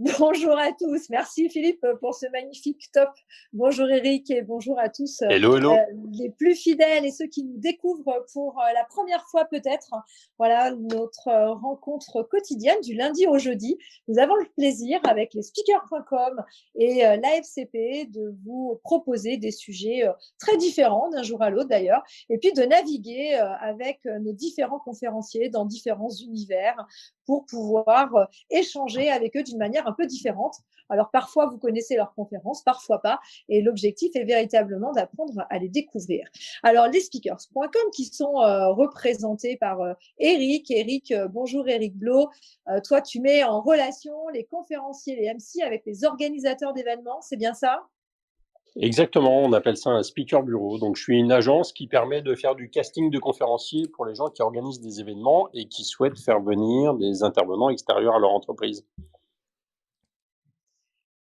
Bonjour à tous. Merci Philippe pour ce magnifique top. Bonjour Eric et bonjour à tous Hello, hello. les plus fidèles et ceux qui nous découvrent pour la première fois peut-être. Voilà notre rencontre quotidienne du lundi au jeudi. Nous avons le plaisir avec les speakers.com et l'AFCP de vous proposer des sujets très différents d'un jour à l'autre d'ailleurs et puis de naviguer avec nos différents conférenciers dans différents univers pour pouvoir échanger avec eux d'une manière un peu différente. Alors parfois, vous connaissez leurs conférences, parfois pas. Et l'objectif est véritablement d'apprendre à les découvrir. Alors, les speakers.com qui sont représentés par Eric. Eric, bonjour Eric Blo. Toi, tu mets en relation les conférenciers, les MC avec les organisateurs d'événements, c'est bien ça? Exactement, on appelle ça un speaker bureau. Donc, je suis une agence qui permet de faire du casting de conférenciers pour les gens qui organisent des événements et qui souhaitent faire venir des intervenants extérieurs à leur entreprise.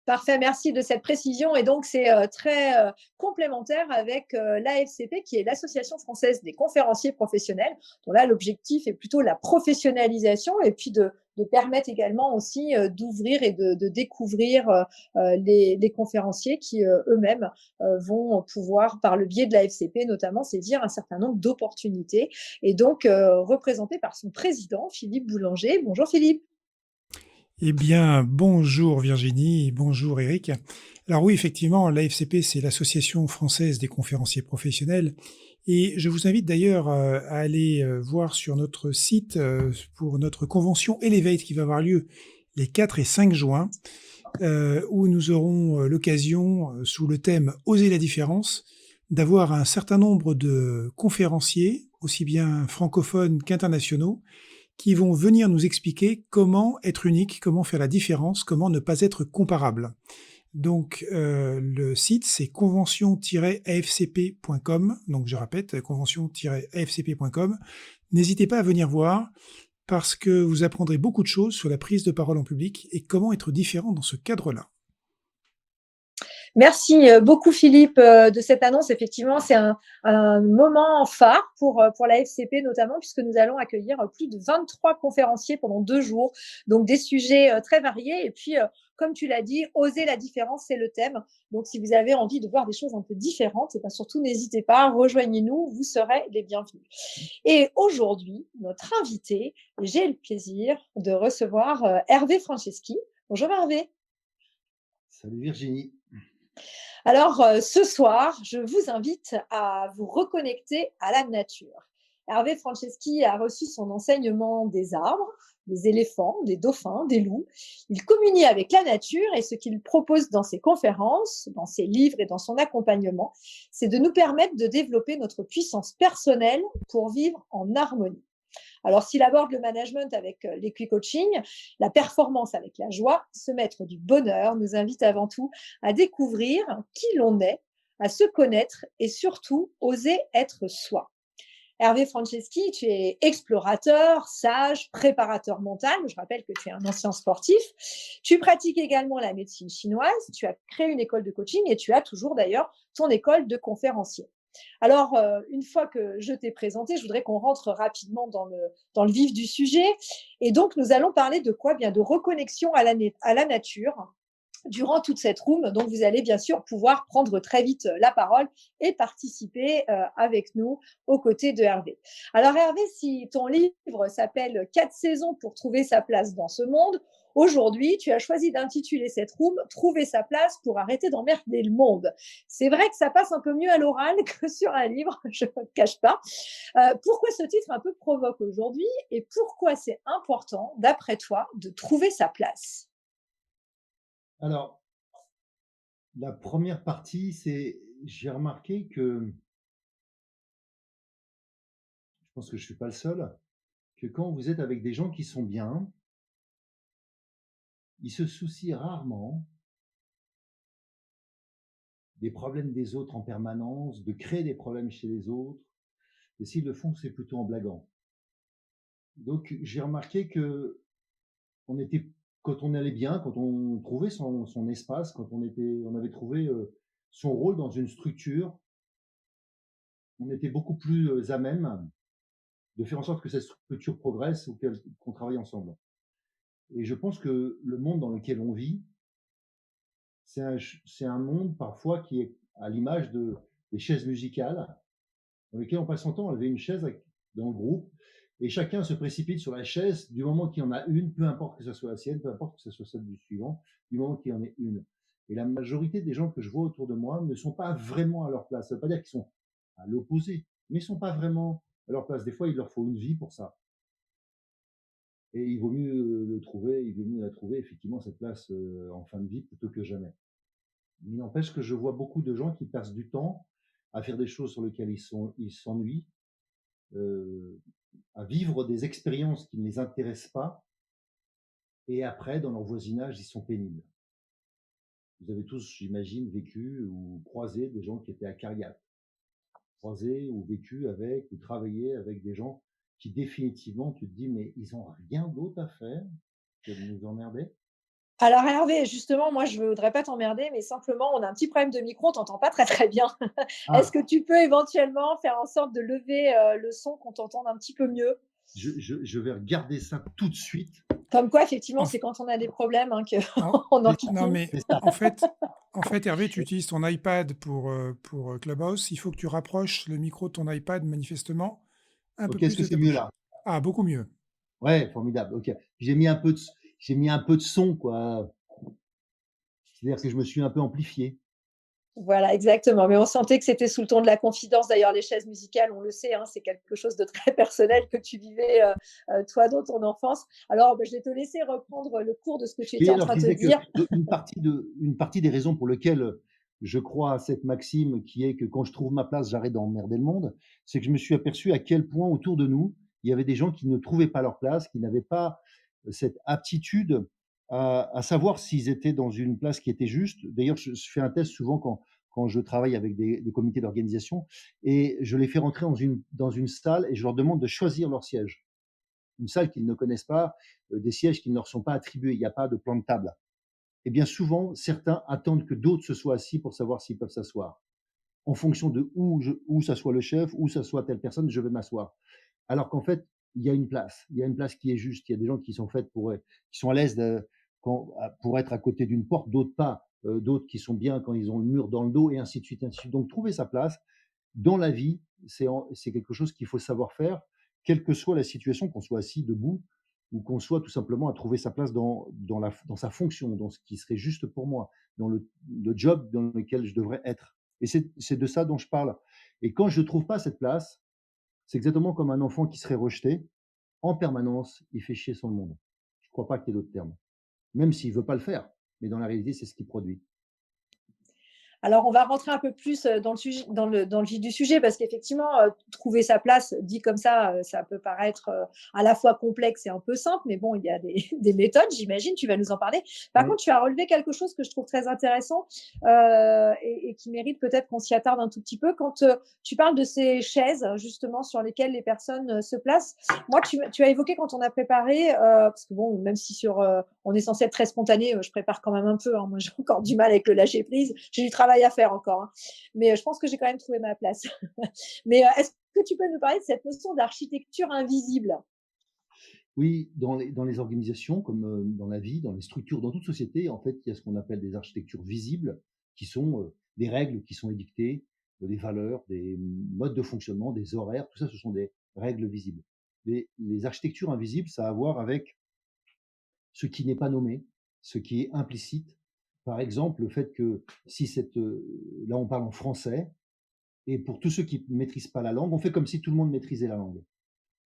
Parfait, merci de cette précision. Et donc, c'est très complémentaire avec l'AFCP, qui est l'Association française des conférenciers professionnels, dont là, l'objectif est plutôt la professionnalisation et puis de permettre également aussi d'ouvrir et de découvrir les conférenciers qui eux-mêmes vont pouvoir, par le biais de l'AFCP notamment, saisir un certain nombre d'opportunités. Et donc, représenté par son président, Philippe Boulanger. Bonjour Philippe. Eh bien, bonjour Virginie, bonjour Eric. Alors oui, effectivement, l'AFCP, c'est l'Association française des conférenciers professionnels. Et je vous invite d'ailleurs à aller voir sur notre site pour notre convention Elevate qui va avoir lieu les 4 et 5 juin, où nous aurons l'occasion, sous le thème Oser la différence, d'avoir un certain nombre de conférenciers, aussi bien francophones qu'internationaux, qui vont venir nous expliquer comment être unique, comment faire la différence, comment ne pas être comparable. Donc, le site, c'est convention-afcp.com. Donc, je répète, convention-afcp.com. N'hésitez pas à venir voir parce que vous apprendrez beaucoup de choses sur la prise de parole en public et comment être différent dans ce cadre-là. Merci beaucoup Philippe de cette annonce. Effectivement, c'est un moment phare pour la FCP notamment, puisque nous allons accueillir plus de 23 conférenciers pendant 2 jours, donc des sujets très variés. Et puis, comme tu l'as dit, oser la différence, c'est le thème. Donc, si vous avez envie de voir des choses un peu différentes, et bien surtout, n'hésitez pas, rejoignez-nous, vous serez les bienvenus. Et aujourd'hui, notre invité, j'ai le plaisir de recevoir Hervé Franceschi. Bonjour Hervé. Salut Virginie. Alors, ce soir, je vous invite à vous reconnecter à la nature. Hervé Franceschi a reçu son enseignement des arbres, des éléphants, des dauphins, des loups. Il communie avec la nature et ce qu'il propose dans ses conférences, dans ses livres et dans son accompagnement, c'est de nous permettre de développer notre puissance personnelle pour vivre en harmonie. Alors, s'il aborde le management avec l'equi-coaching, la performance avec la joie, se mettre du bonheur nous invite avant tout à découvrir qui l'on est, à se connaître et surtout oser être soi. Hervé Franceschi, tu es explorateur, sage, préparateur mental. Je rappelle que tu es un ancien sportif. Tu pratiques également la médecine chinoise. Tu as créé une école de coaching et tu as toujours d'ailleurs ton école de conférencier. Alors, une fois que je t'ai présenté, je voudrais qu'on rentre rapidement dans le vif du sujet. Et donc, nous allons parler de quoi? Bien, de reconnexion à la nature durant toute cette room. Donc, vous allez bien sûr pouvoir prendre très vite la parole et participer avec nous aux côtés de Hervé. Alors, Hervé, si ton livre s'appelle 4 saisons pour trouver sa place dans ce monde, aujourd'hui, tu as choisi d'intituler cette room Trouver sa place pour arrêter d'emmerder le monde. C'est vrai que ça passe un peu mieux à l'oral que sur un livre, je ne te cache pas. Pourquoi ce titre un peu provoque aujourd'hui et pourquoi c'est important, d'après toi, de trouver sa place? Alors, la première partie, c'est j'ai remarqué que, je pense que je suis pas le seul, que quand vous êtes avec des gens qui sont bien, ils se soucient rarement des problèmes des autres en permanence, de créer des problèmes chez les autres. Et s'ils le font, c'est plutôt en blaguant. Donc, j'ai remarqué que on était, quand on allait bien, quand on trouvait son espace, quand on avait trouvé son rôle dans une structure, on était beaucoup plus à même de faire en sorte que cette structure progresse ou qu'on travaille ensemble. Et je pense que le monde dans lequel on vit, c'est un monde parfois qui est à l'image des chaises musicales, dans lesquelles on passe son temps à lever une chaise dans le groupe, et chacun se précipite sur la chaise du moment qu'il y en a une, peu importe que ce soit la sienne, peu importe que ce soit celle du suivant, du moment qu'il y en ait une. Et la majorité des gens que je vois autour de moi ne sont pas vraiment à leur place. Ça ne veut pas dire qu'ils sont à l'opposé, mais ils ne sont pas vraiment à leur place. Des fois, il leur faut une vie pour ça. Et il vaut mieux le trouver, il vaut mieux la trouver, effectivement, cette place en fin de vie plutôt que jamais. Il n'empêche que je vois beaucoup de gens qui passent du temps à faire des choses sur lesquelles ils s'ennuient, euh, à vivre des expériences qui ne les intéressent pas, et après, dans leur voisinage, ils sont pénibles. Vous avez tous, j'imagine, vécu ou croisé des gens qui étaient à Cariat, croisé ou vécu avec, ou travaillé avec des gens qui définitivement, tu te dis, mais ils n'ont rien d'autre à faire que de nous emmerder. Alors Hervé, justement, moi, je ne voudrais pas t'emmerder, mais simplement, on a un petit problème de micro, on t'entend pas très, très bien. Est-ce Ah, que tu peux éventuellement faire en sorte de lever, le son, qu'on t'entende un petit peu mieux? je vais regarder ça tout de suite. Comme quoi, effectivement, En c'est f quand on a des problèmes, hein, en qu'on non, enquiquine. mais C'est ça. en fait Hervé, tu utilises ton iPad pour, Clubhouse. Il faut que tu rapproches le micro de ton iPad manifestement un peu Ok, est-ce plus que de c'est ta mieux bouche. là? Ah, beaucoup mieux. Ouais, formidable. Ok. J'ai mis un peu de son, quoi. C'est-à-dire que je me suis un peu amplifié. Voilà, exactement. Mais on sentait que c'était sous le ton de la confidence. D'ailleurs, les chaises musicales, on le sait, hein, c'est quelque chose de très personnel que tu vivais, toi, dans ton enfance. Alors, je vais te laisser reprendre le cours de ce que tu étais Oui, en alors train je de disais que dire. une partie des raisons pour lesquelles je crois à cette maxime qui est que quand je trouve ma place, j'arrête d'emmerder le monde, c'est que je me suis aperçu à quel point autour de nous, il y avait des gens qui ne trouvaient pas leur place, qui n'avaient pas cette aptitude à savoir s'ils étaient dans une place qui était juste. D'ailleurs, je fais un test souvent quand je travaille avec des comités d'organisation et je les fais rentrer dans une salle et je leur demande de choisir leur siège. Une salle qu'ils ne connaissent pas, des sièges qui ne leur sont pas attribués, il n'y a pas de plan de table. Et bien souvent, certains attendent que d'autres se soient assis pour savoir s'ils peuvent s'asseoir. En fonction de où s'assoit le chef, où s'assoit telle personne, je vais m'asseoir. Alors qu'en fait, il y a une place qui est juste. Il y a des gens qui sont faits qui sont à l'aise pour être à côté d'une porte, d'autres pas, d'autres qui sont bien quand ils ont le mur dans le dos, et ainsi de suite, ainsi de suite. Donc, trouver sa place dans la vie, c'est quelque chose qu'il faut savoir faire, quelle que soit la situation, qu'on soit assis, debout, ou qu'on soit tout simplement à trouver sa place dans sa fonction, dans ce qui serait juste pour moi, dans le job dans lequel je devrais être. Et c'est de ça dont je parle. Et quand je ne trouve pas cette place, c'est exactement comme un enfant qui serait rejeté. En permanence, il fait chier son monde. Je ne crois pas qu'il y ait d'autres termes. Même s'il ne veut pas le faire. Mais dans la réalité, c'est ce qu'il produit. Alors, on va rentrer un peu plus dans le sujet, dans le vif du sujet, parce qu'effectivement, trouver sa place, dit comme ça peut paraître à la fois complexe et un peu simple, mais bon, il y a des, des méthodes, j'imagine, tu vas nous en parler. Par Oui, contre, tu as relevé quelque chose que je trouve très intéressant et qui mérite peut-être qu'on s'y attarde un tout petit peu. Quand tu parles de ces chaises, justement, sur lesquelles les personnes se placent, moi, tu as évoqué quand on a préparé, parce que bon, même si on est censé être très spontané, je prépare quand même un peu, hein, moi j'ai encore du mal avec le lâcher prise, j'ai du travail à faire encore, hein. Mais je pense que j'ai quand même trouvé ma place. Mais est-ce que tu peux nous parler de cette notion d'architecture invisible? oui, dans les organisations, comme dans la vie, dans les structures, dans toute société, en fait, il y a ce qu'on appelle des architectures visibles, qui sont des règles qui sont édictées, des valeurs, des modes de fonctionnement, des horaires, tout ça, ce sont des règles visibles. Les architectures invisibles, ça a à voir avec ce qui n'est pas nommé, ce qui est implicite. Par exemple, le fait que si là on parle en français, et pour tous ceux qui ne maîtrisent pas la langue, on fait comme si tout le monde maîtrisait la langue.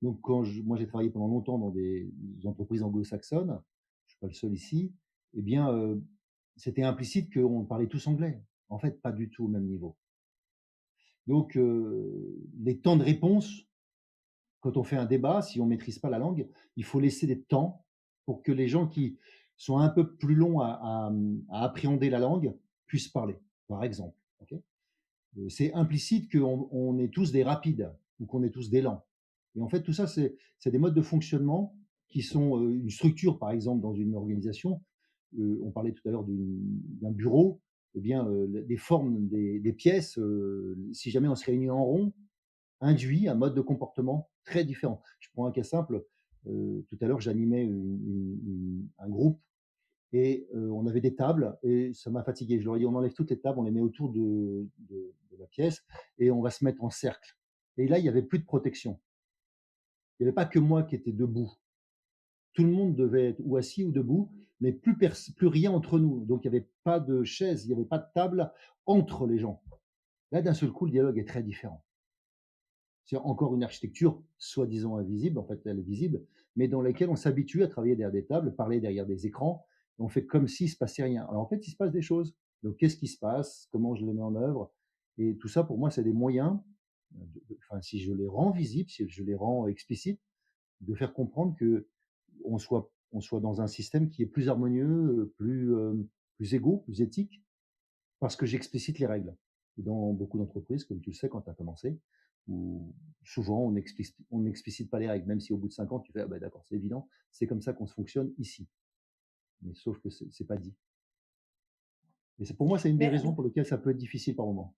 Donc, moi, j'ai travaillé pendant longtemps dans des entreprises anglo-saxonnes, je ne suis pas le seul ici, eh bien, c'était implicite qu'on parlait tous anglais. En fait, pas du tout au même niveau. Donc, les temps de réponse, quand on fait un débat, si on ne maîtrise pas la langue, il faut laisser des temps pour que les gens qui sont un peu plus longs à appréhender la langue puissent parler, par exemple. Ok. C'est implicite qu'on est tous des rapides ou qu'on est tous des lents. Et en fait, tout ça, c'est des modes de fonctionnement qui sont une structure, par exemple, dans une organisation. On parlait tout à l'heure d'un bureau. Eh bien, les formes des pièces, si jamais on se réunit en rond, induit un mode de comportement très différent. Je prends un cas simple. Tout à l'heure, j'animais un groupe et on avait des tables et ça m'a fatigué. Je leur ai dit: «On enlève toutes les tables, on les met autour de la pièce et on va se mettre en cercle». Et là, il y avait plus de protection. Il y avait pas que moi qui étais debout. Tout le monde devait être ou assis ou debout, mais plus rien entre nous. Donc il y avait pas de chaise, il y avait pas de table entre les gens. Là, d'un seul coup, le dialogue est très différent. C'est encore une architecture soi-disant invisible, en fait, elle est visible, mais dans laquelle on s'habitue à travailler derrière des tables, parler derrière des écrans. On fait comme s'il se passait rien. Alors en fait, il se passe des choses. Donc qu'est-ce qui se passe? Comment je les mets en œuvre? Et tout ça, pour moi, c'est des moyens, enfin, si je les rends visibles, si je les rends explicites, de faire comprendre que on soit dans un système qui est plus harmonieux, plus égaux, plus éthique, parce que j'explicite les règles. Et dans beaucoup d'entreprises, comme tu le sais quand tu as commencé, où souvent on n'explicite pas les règles, même si au bout de 5 ans, tu fais: «Ah bah d'accord, c'est évident, c'est comme ça qu'on se fonctionne ici». Mais sauf que c'est pas dit. Et c'est pour moi, c'est une des Mais raisons pour lesquelles ça peut être difficile par moment.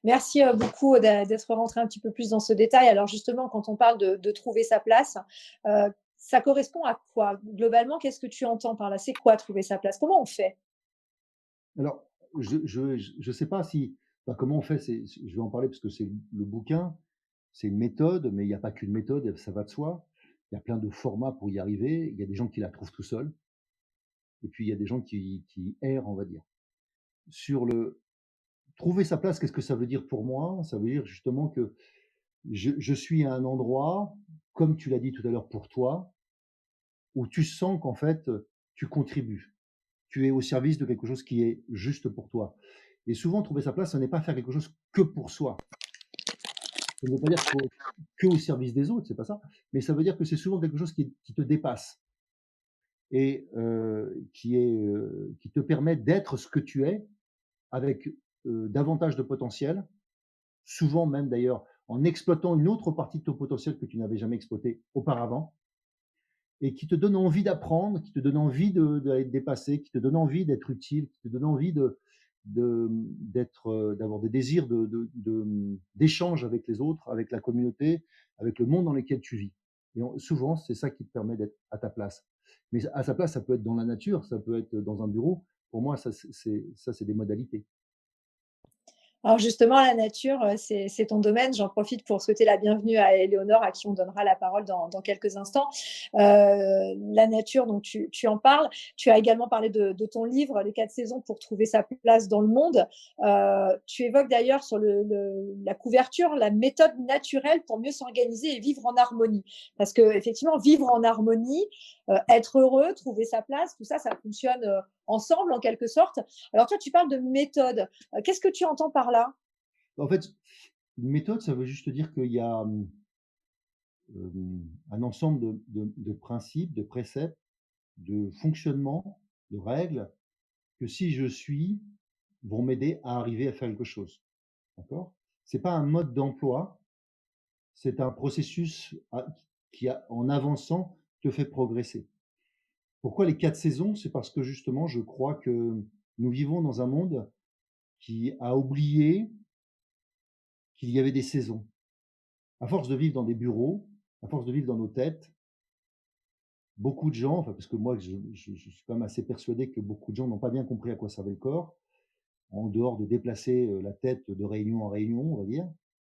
merci, beaucoup d'être rentré un petit peu plus dans ce détail. Alors justement, quand on parle de trouver sa place, ça correspond à quoi? Globalement, qu'est-ce que tu entends par là? C'est quoi trouver sa place? Comment on fait? Alors, je sais pas si bah, comment on fait, je vais en parler parce que c'est le bouquin, c'est une méthode, mais il y a pas qu'une méthode, ça va de soi. Il y a plein de formats pour y arriver. Il y a des gens qui la trouvent tout seuls et puis il y a des gens qui errent, on va dire. Sur le trouver sa place, qu'est-ce que ça veut dire pour moi? Ça veut dire justement que je suis à un endroit, comme tu l'as dit tout à l'heure pour toi, où tu sens qu'en fait, tu contribues. Tu es au service de quelque chose qui est juste pour toi. Et souvent, trouver sa place, ce n'est pas faire quelque chose que pour soi. Ça ne veut pas dire qu'au que au service des autres, c'est pas ça, mais ça veut dire que c'est souvent quelque chose qui te dépasse et qui te permet d'être ce que tu es avec, davantage de potentiel, souvent même d'ailleurs en exploitant une autre partie de ton potentiel que tu n'avais jamais exploité auparavant et qui te donne envie d'apprendre, qui te donne envie d'aller te dépasser, qui te donne envie d'être utile, qui te donne envie d'être, d'avoir des désirs d'échange avec les autres, avec la communauté, avec le monde dans lequel tu vis. Et souvent, c'est ça qui te permet d'être à ta place. Mais à sa place, ça peut être dans la nature, ça peut être dans un bureau. Pour moi, ça, c'est des modalités. Alors justement, la nature, c'est ton domaine. J'en profite pour souhaiter la bienvenue à Éléonore, à qui on donnera la parole dans quelques instants. La nature, donc tu en parles. Tu as également parlé de ton livre, Les 4 saisons pour trouver sa place dans le monde. Tu évoques d'ailleurs sur la couverture la méthode naturelle pour mieux s'organiser et vivre en harmonie. Parce qu'effectivement, vivre en harmonie, être heureux, trouver sa place, tout ça, ça fonctionne ensemble en quelque sorte. Alors toi, tu parles de méthode. Qu'est-ce que tu entends par là? En fait, une méthode, ça veut juste dire qu'il y a un ensemble de principes, de préceptes, de fonctionnements, de règles que si je suis, vont m'aider à arriver à faire quelque chose. D'accord? C'est pas un mode d'emploi, c'est un processus qui en avançant, te fait progresser. Pourquoi les 4 saisons? C'est parce que justement, je crois que nous vivons dans un monde qui a oublié qu'il y avait des saisons. À force de vivre dans des bureaux, à force de vivre dans nos têtes, beaucoup de gens, enfin, parce que moi, je suis quand même assez persuadé que beaucoup de gens n'ont pas bien compris à quoi servait le corps, en dehors de déplacer la tête de réunion en réunion, on va dire.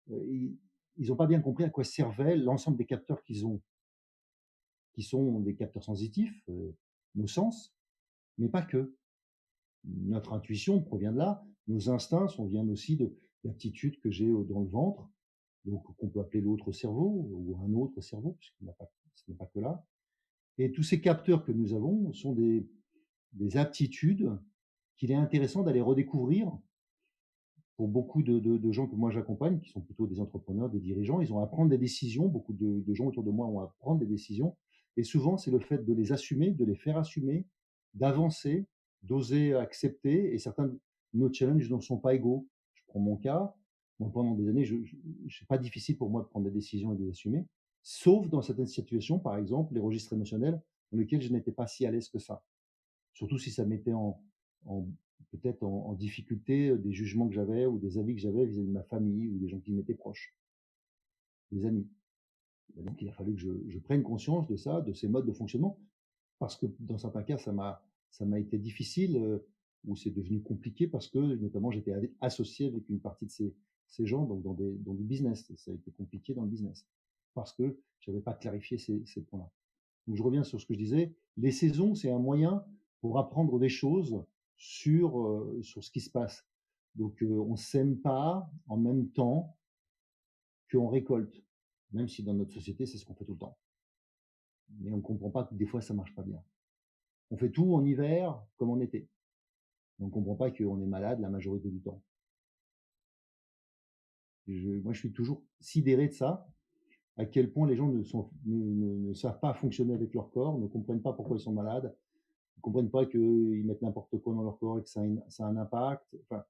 Ils n'ont pas bien compris à quoi servait l'ensemble des capteurs qu'ils ont, qui sont des capteurs sensitifs, nos sens, mais pas que. Notre intuition provient de là, nos instincts viennent aussi d'aptitudes que j'ai dans le ventre, donc qu'on peut appeler l'autre cerveau ou un autre cerveau, puisqu'il n'y a pas, ce n'est pas que là. Et tous ces capteurs que nous avons sont des aptitudes qu'il est intéressant d'aller redécouvrir pour beaucoup de gens que moi j'accompagne, qui sont plutôt des entrepreneurs, des dirigeants. Ils ont à prendre des décisions. Beaucoup de gens autour de moi ont à prendre des décisions. Et souvent, c'est le fait de les assumer, de les faire assumer, d'avancer, d'oser accepter. Et certains de nos challenges ne sont pas égaux. Je prends mon cas. Moi, pendant des années, c'est pas difficile pour moi de prendre des décisions et de les assumer, sauf dans certaines situations, par exemple, les registres émotionnels, dans lesquels je n'étais pas si à l'aise que ça. Surtout si ça mettait en peut-être en difficulté, des jugements que j'avais ou des avis que j'avais vis-à-vis de ma famille ou des gens qui m'étaient proches, des amis. Et donc il a fallu que je prenne conscience de ça, de ces modes de fonctionnement, parce que dans certains cas, ça m'a été difficile, ou c'est devenu compliqué parce que notamment j'étais associé avec une partie de ces gens, donc dans du business. Ça a été compliqué dans le business parce que j'avais pas clarifié ces points-là. Donc je reviens sur ce que je disais, les saisons, c'est un moyen pour apprendre des choses sur ce qui se passe. Donc on sème pas en même temps qu'on récolte, même si dans notre société, c'est ce qu'on fait tout le temps. Mais on comprend pas que des fois, ça marche pas bien. On fait tout en hiver comme en été. On ne comprend pas qu'on est malade la majorité du temps. Moi, je suis toujours sidéré de ça, à quel point les gens ne savent pas fonctionner avec leur corps, ne comprennent pas pourquoi ils sont malades, ne comprennent pas qu'ils mettent n'importe quoi dans leur corps et que ça a un impact. Enfin,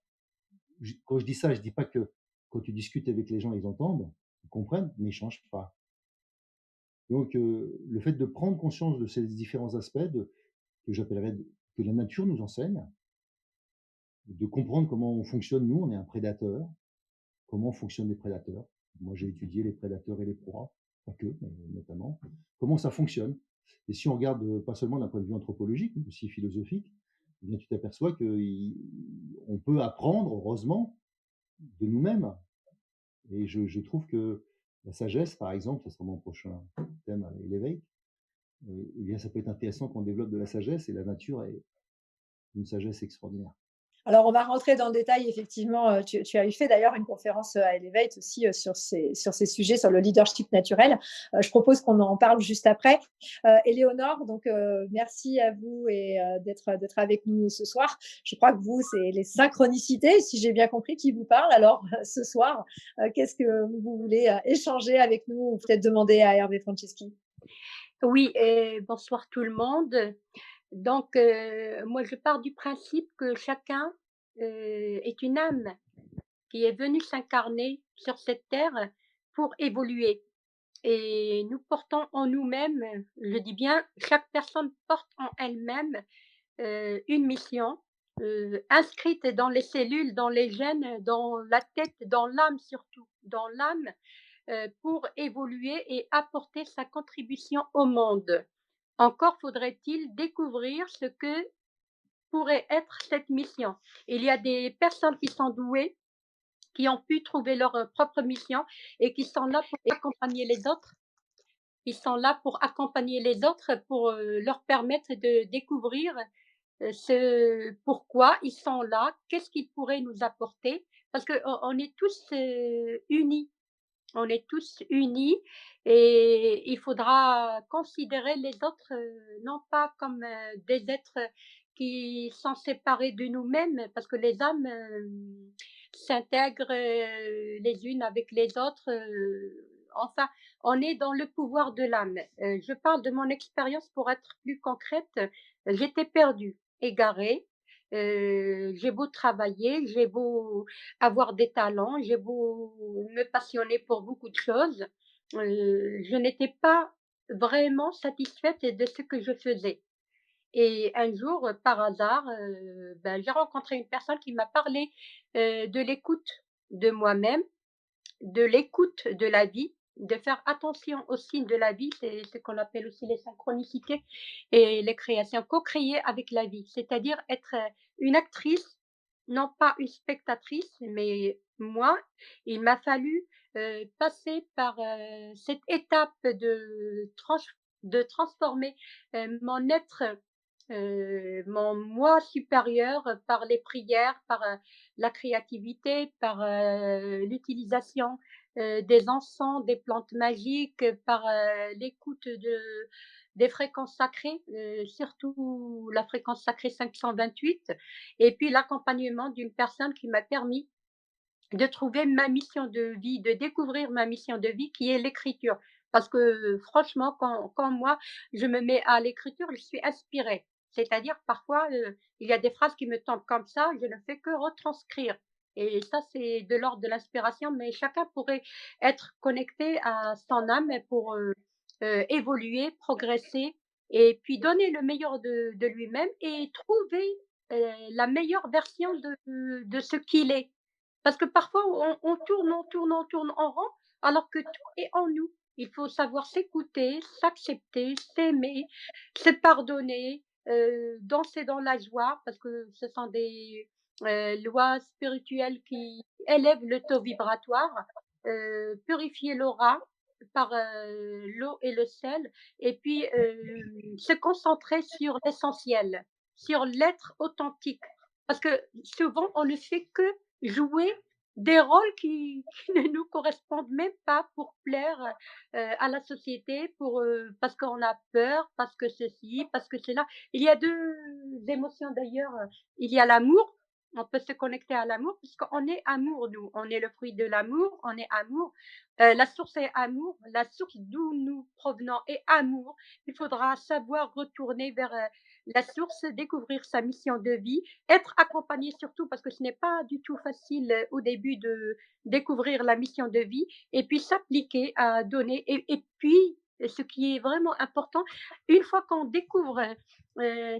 quand je dis ça, je dis pas que quand tu discutes avec les gens, ils entendent, ils comprennent, mais ils changent pas. Donc, le fait de prendre conscience de ces différents aspects que j'appellerais, que la nature nous enseigne, de comprendre comment on fonctionne, nous, on est un prédateur, comment fonctionnent les prédateurs. Moi, j'ai étudié les prédateurs et les proies, pas que, mais notamment, comment ça fonctionne. Et si on regarde pas seulement d'un point de vue anthropologique, mais aussi philosophique, eh bien, tu t'aperçois qu'on peut apprendre, heureusement, de nous-mêmes. Et je trouve que la sagesse, par exemple, ce sera mon prochain thème à l'éveil, eh bien, ça peut être intéressant qu'on développe de la sagesse, et la nature est une sagesse extraordinaire. Alors, on va rentrer dans le détail, effectivement. Tu as fait d'ailleurs une conférence à Elevate aussi sur ces sujets, sur le leadership naturel. Je propose qu'on en parle juste après. Éléonore, donc merci à vous et d'être avec nous ce soir. Je crois que vous, c'est les synchronicités, si j'ai bien compris, qui vous parlent. Alors, ce soir, qu'est-ce que vous voulez échanger avec nous ou peut-être demander à Hervé Franceschi? Oui, bonsoir tout le monde. Donc, moi, je pars du principe que chacun, est une âme qui est venue s'incarner sur cette terre pour évoluer et nous portons en nous-mêmes, je dis bien, chaque personne porte en elle-même, une mission, inscrite dans les cellules, dans les gènes, dans la tête, dans l'âme surtout, dans l'âme, pour évoluer et apporter sa contribution au monde. Encore faudrait-il découvrir ce que pourrait être cette mission. Il y a des personnes qui sont douées, qui ont pu trouver leur propre mission et qui sont là pour accompagner les autres. Ils sont là pour accompagner les autres, pour leur permettre de découvrir ce pourquoi ils sont là, qu'est-ce qu'ils pourraient nous apporter, parce qu'on est tous unis. On est tous unis et il faudra considérer les autres, non pas comme, des êtres qui sont séparés de nous-mêmes, parce que les âmes, s'intègrent, les unes avec les autres, enfin, on est dans le pouvoir de l'âme. Je parle de mon expérience pour être plus concrète. J'étais perdue, égarée, j'ai beau travailler, j'ai beau avoir des talents, j'ai beau me passionner pour beaucoup de choses, je n'étais pas vraiment satisfaite de ce que je faisais et un jour, par hasard, ben, j'ai rencontré une personne qui m'a parlé, de l'écoute de moi-même, de l'écoute de la vie, de faire attention aux signes de la vie, c'est ce qu'on appelle aussi les synchronicités et les créations, co-créer avec la vie, c'est-à-dire être, une actrice, non pas une spectatrice, mais moi, il m'a fallu, passer par, cette étape de transformer, mon être, mon moi supérieur par les prières, par, la créativité, par, l'utilisation, des encens, des plantes magiques, par, l'écoute des fréquences sacrées, surtout la fréquence sacrée 528 et puis l'accompagnement d'une personne qui m'a permis de trouver ma mission de vie, de découvrir ma mission de vie qui est l'écriture. Parce que franchement, quand moi je me mets à l'écriture, je suis inspirée. C'est-à-dire parfois, il y a des phrases qui me tombent comme ça, je ne fais que retranscrire et ça, c'est de l'ordre de l'inspiration, mais chacun pourrait être connecté à son âme pour, évoluer, progresser et puis donner le meilleur de lui-même et trouver, la meilleure version de ce qu'il est. Parce que parfois on tourne, on tourne, on tourne en rond, alors que tout est en nous. Il faut savoir s'écouter, s'accepter, s'aimer, se pardonner, danser dans la joie parce que ce sont des, lois spirituelles qui élèvent le taux vibratoire, purifier l'aura par, l'eau et le sel et puis, se concentrer sur l'essentiel, sur l'être authentique. Parce que souvent on ne fait que jouer des rôles qui ne nous correspondent même pas pour plaire, à la société pour, parce qu'on a peur, parce que ceci, parce que cela. Il y a 2 émotions d'ailleurs, il y a l'amour, on peut se connecter à l'amour puisqu'on est amour nous, on est le fruit de l'amour, on est amour. La source est amour, la source d'où nous provenons est amour. Il faudra savoir retourner vers, la source, découvrir sa mission de vie, être accompagné surtout parce que ce n'est pas du tout facile, au début de découvrir la mission de vie et puis s'appliquer à donner et puis, ce qui est vraiment important, une fois qu'on découvre,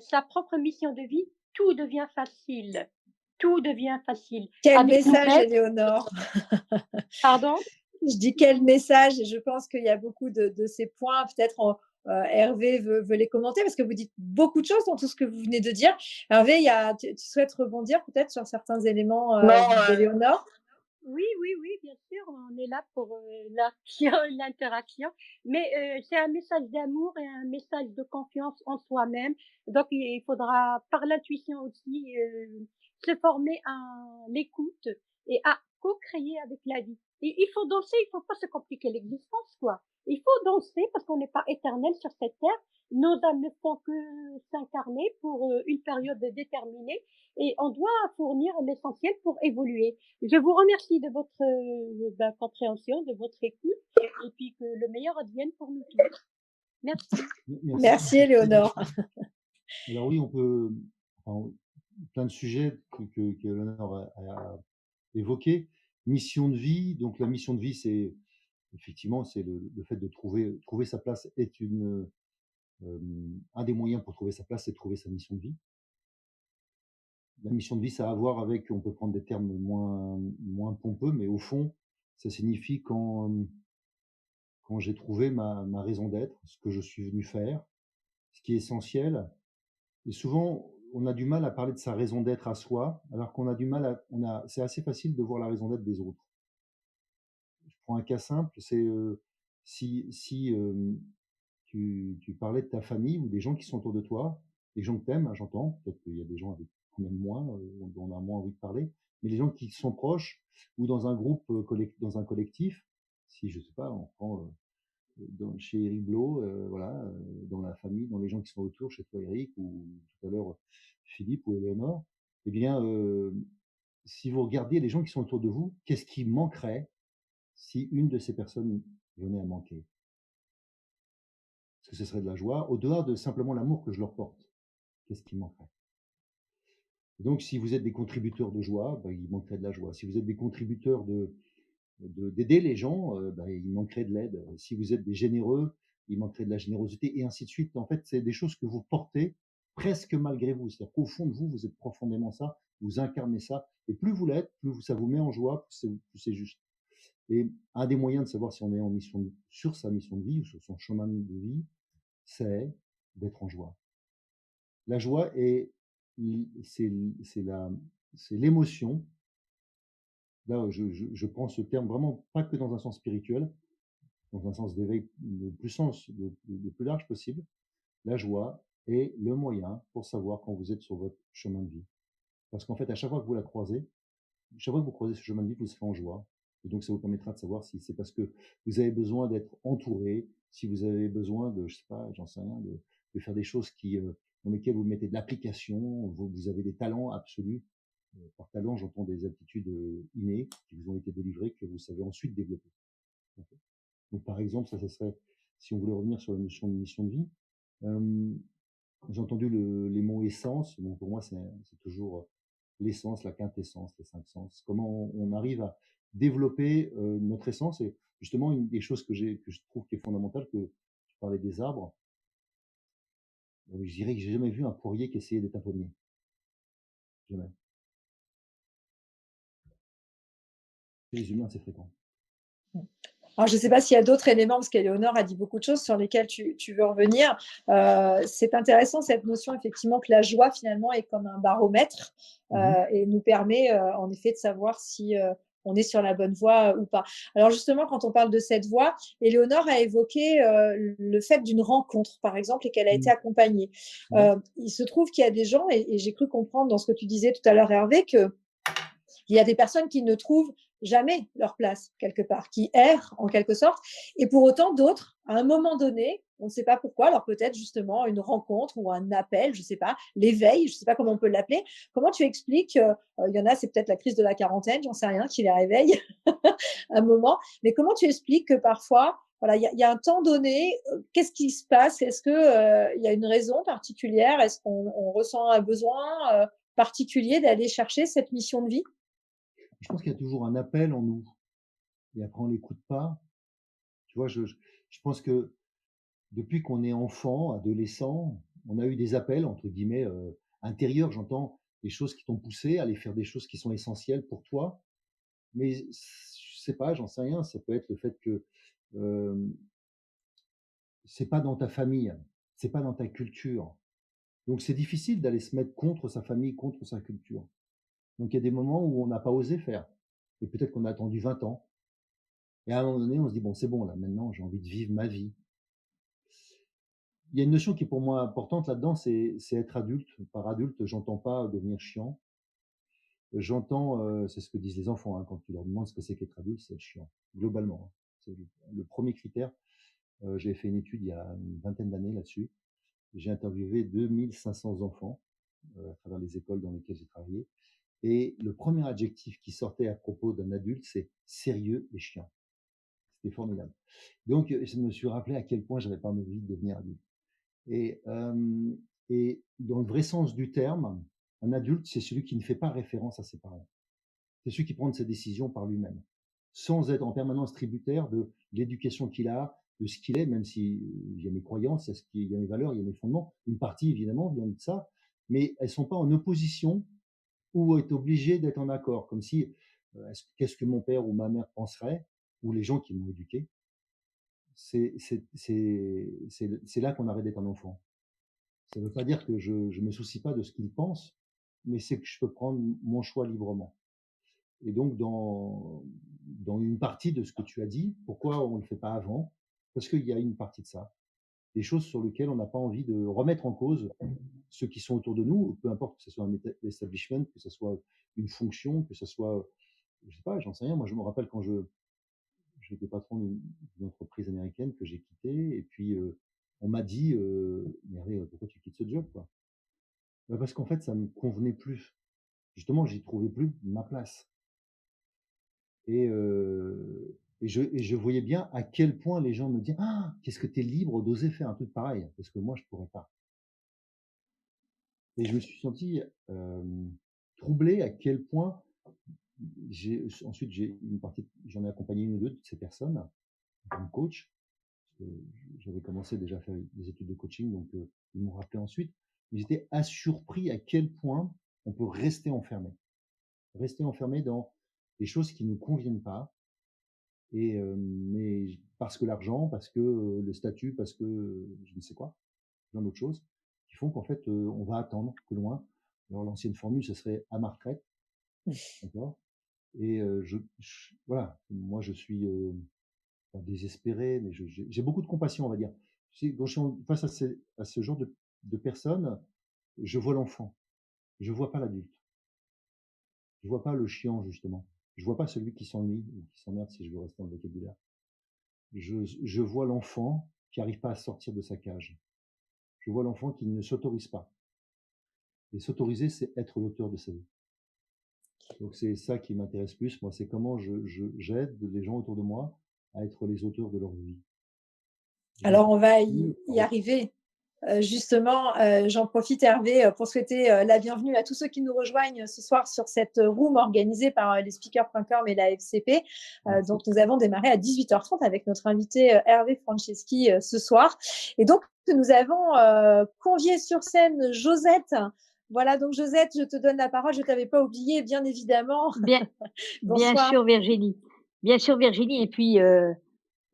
sa propre mission de vie, tout devient facile. Tout devient facile. Quel Avec message, nous-mêmes Éléonore! pardon? Je dis quel message et je pense qu'il y a beaucoup de ces points, peut-être Hervé veut les commenter parce que vous dites beaucoup de choses dans tout ce que vous venez de dire. Hervé, tu souhaites rebondir peut-être sur certains éléments Non, d'Éléonore? oui, oui, oui, bien sûr, on est là pour, l'action l'interaction, mais c'est un message d'amour et un message de confiance en soi-même. Donc il faudra, par l'intuition aussi, se former à l'écoute et à co-créer avec la vie. Et il faut danser, il faut pas se compliquer l'existence, quoi. Il faut danser parce qu'on n'est pas éternel sur cette terre. Nos âmes ne font que s'incarner pour, une période déterminée et on doit fournir l'essentiel pour évoluer. Je vous remercie de votre, compréhension, de votre écoute et puis que le meilleur advienne pour nous tous. Merci. Merci, Éléonore. Alors oui, on peut, enfin, plein de sujets qu'Éléonore a évoqués. Mission de vie, donc la mission de vie, c'est effectivement, c'est le fait de trouver sa place est un des moyens pour trouver sa place, c'est de trouver sa mission de vie. La mission de vie, ça a à voir avec, on peut prendre des termes moins pompeux, mais au fond, ça signifie quand j'ai trouvé ma raison d'être, ce que je suis venu faire, ce qui est essentiel. Et souvent, on a du mal à parler de sa raison d'être à soi, alors qu'on a du mal c'est assez facile de voir la raison d'être des autres. Je prends un cas simple, c'est si tu parlais de ta famille ou des gens qui sont autour de toi, des gens que tu aimes, hein, j'entends, peut-être qu'il y a des gens avec qui on aime moins, dont on a moins envie de parler, mais les gens qui sont proches ou dans un groupe, dans un collectif, si je sais pas, on prend chez Eric Blo, voilà, dans la famille, dans les gens qui sont autour, chez toi Eric, ou tout à l'heure Philippe ou Éléonore, eh bien, si vous regardez les gens qui sont autour de vous, qu'est-ce qui manquerait si une de ces personnes venait à manquer? Est-ce que ce serait de la joie, au-delà de simplement l'amour que je leur porte? Qu'est-ce qui manquerait? Donc, si vous êtes des contributeurs de joie, bah, il manquerait de la joie. Si vous êtes des contributeurs d'aider les gens, bah, il manquerait de l'aide. Si vous êtes des généreux, il manquerait de la générosité, et ainsi de suite. En fait, c'est des choses que vous portez presque malgré vous. C'est-à-dire qu'au fond de vous, vous êtes profondément ça, vous incarnez ça, et plus vous l'êtes, ça vous met en joie, plus c'est juste. Et un des moyens de savoir si on est sur sa mission de vie ou sur son chemin de vie, c'est d'être en joie. La joie c'est c'est l'émotion. Là, je prends ce terme vraiment pas que dans un sens spirituel, dans un sens d'éveil le plus large possible. La joie est le moyen pour savoir quand vous êtes sur votre chemin de vie. Parce qu'en fait, à chaque fois que vous la croisez, chaque fois que vous croisez ce chemin de vie, vous serez en joie. Et donc, ça vous permettra de savoir si c'est parce que vous avez besoin d'être entouré, si vous avez besoin de, je sais pas, j'en sais rien, de faire des choses dans lesquelles vous mettez de l'application, vous avez des talents absolus. Par talent, j'entends des aptitudes innées qui vous ont été délivrées, que vous savez ensuite développer. Okay. Donc, par exemple, ça serait, si on voulait revenir sur la notion de mission de vie, j'ai entendu les mots essence. Bon, pour moi, c'est toujours l'essence, la quintessence, les 5 sens. Comment on arrive à développer notre essence. Et justement, une des choses que je trouve qui est fondamentale, que tu parlais des arbres, je dirais que j'ai jamais vu un poirier qui essayait d'être un pommier. Jamais. Chez les humains, c'est fréquent. Alors, je ne sais pas s'il y a d'autres éléments, parce qu'Éléonore a dit beaucoup de choses sur lesquelles tu veux revenir. C'est intéressant cette notion, effectivement, que la joie, finalement, est comme un baromètre Mmh. et nous permet, en effet, de savoir si on est sur la bonne voie ou pas. Alors, justement, quand on parle de cette voie, Éléonore a évoqué le fait d'une rencontre, par exemple, et qu'elle a été Mmh. accompagnée. Ouais. Il se trouve qu'il y a des gens, et j'ai cru comprendre dans ce que tu disais tout à l'heure, Hervé, que il y a des personnes qui ne trouvent jamais leur place quelque part, qui errent en quelque sorte, et pour autant d'autres, à un moment donné, on ne sait pas pourquoi, alors peut-être justement une rencontre ou un appel, je ne sais pas, l'éveil, je ne sais pas comment on peut l'appeler. Comment tu expliques, il y en a, c'est peut-être la crise de la quarantaine, j'en sais rien, qui les réveille un moment, mais comment tu expliques que parfois, voilà, il y a un temps donné, qu'est-ce qui se passe? Est-ce que il y a une raison particulière? Est-ce qu'on ressent un besoin particulier d'aller chercher cette mission de vie? Je pense qu'il y a toujours un appel en nous et après on l'écoute pas. Tu vois, je pense que depuis qu'on est enfant, adolescent, on a eu des appels entre guillemets, intérieurs, j'entends, des choses qui t'ont poussé à aller faire des choses qui sont essentielles pour toi. Mais je sais pas, j'en sais rien, ça peut être le fait que, hem, c'est pas dans ta famille, c'est pas dans ta culture. Donc c'est difficile d'aller se mettre contre sa famille, contre sa culture. Donc il y a des moments où on n'a pas osé faire et peut-être qu'on a attendu 20 ans et à un moment donné, on se dit: «Bon, c'est bon là, maintenant j'ai envie de vivre ma vie». Il y a une notion qui est pour moi importante là-dedans, c'est être adulte. Par adulte, j'entends pas devenir chiant. J'entends, c'est ce que disent les enfants, hein, quand tu leur demandes ce que c'est qu'être adulte, c'est être chiant, globalement, hein. C'est le 1er critère. J'avais fait une étude il y a une vingtaine d'années là-dessus. J'ai interviewé 2 500 enfants, à travers les écoles dans lesquelles j'ai travaillé et le premier adjectif qui sortait à propos d'un adulte, c'est sérieux et chiant. C'était formidable. Donc, je me suis rappelé à quel point j'avais pas envie de devenir adulte. Et, et dans le vrai sens du terme, un adulte, c'est celui qui ne fait pas référence à ses parents. C'est celui qui prend ses décisions par lui-même, sans être en permanence tributaire de l'éducation qu'il a, de ce qu'il est, même si il y a mes croyances, il y a mes valeurs, il y a mes fondements. Une partie, évidemment, vient de ça, mais elles sont pas en opposition ou est obligé d'être en accord, comme si, qu'est-ce que mon père ou ma mère penserait, ou les gens qui m'ont éduqué. C'est là qu'on arrête d'être un enfant. Ça ne veut pas dire que je me soucie pas de ce qu'ils pensent, mais c'est que je peux prendre mon choix librement. Et donc dans une partie de ce que tu as dit, pourquoi on ne le fait pas avant? Parce qu'il y a une partie de ça, des choses sur lesquelles on n'a pas envie de remettre en cause ceux qui sont autour de nous, peu importe que ce soit un establishment, que ce soit une fonction, que ce soit, je sais pas, j'en sais rien. Moi, je me rappelle quand j'étais patron d'une entreprise américaine que j'ai quittée et puis, on m'a dit, «Mais Hervé, pourquoi tu quittes ce job, quoi?» Bah, parce qu'en fait, ça me convenait plus. Justement, j'y trouvais plus ma place et je voyais bien à quel point les gens me disaient: «Ah! Qu'est-ce que tu es libre d'oser faire un truc pareil, parce que moi je pourrais pas». Et je me suis senti, troublé à quel point j'ai une partie j'en ai accompagné une ou 2 de ces personnes, comme coach, parce que j'avais commencé déjà à faire des études de coaching, donc ils m'ont rappelé ensuite. Mais j'étais surpris à quel point on peut rester enfermé dans des choses qui ne nous conviennent pas et mais parce que l'argent, parce que, le statut, parce que, je ne sais quoi, plein d'autres choses qui font qu'en fait, on va attendre plus loin. Alors l'ancienne formule, ce serait à ma retraite, d'accord? Et voilà, moi je suis, pas désespéré, mais j'ai beaucoup de compassion, on va dire. Tu sais, quand je suis face à ce genre de personnes, je vois l'enfant, je vois pas l'adulte. Je vois pas le chiant justement. Je vois pas celui qui s'ennuie ou qui s'emmerde, si je veux rester dans le vocabulaire. Je vois l'enfant qui arrive pas à sortir de sa cage. Je vois l'enfant qui ne s'autorise pas. Et s'autoriser, c'est être l'auteur de sa vie. Donc c'est ça qui m'intéresse plus, moi, c'est comment j'aide les gens autour de moi à être les auteurs de leur vie. Je Alors, on va mieux, y arriver. Justement, j'en profite, Hervé, pour souhaiter la bienvenue à tous ceux qui nous rejoignent ce soir sur cette room organisée par lesspeakers.com et la FCP. merci. Donc, nous avons démarré à 18h30 avec notre invité Hervé Franceschi ce soir. Et donc, nous avons convié sur scène Josette. Voilà, donc Josette, je te donne la parole. Je ne t'avais pas oublié, bien évidemment. Bien bien Bonsoir. sûr Virginie. Bien sûr Virginie et puis,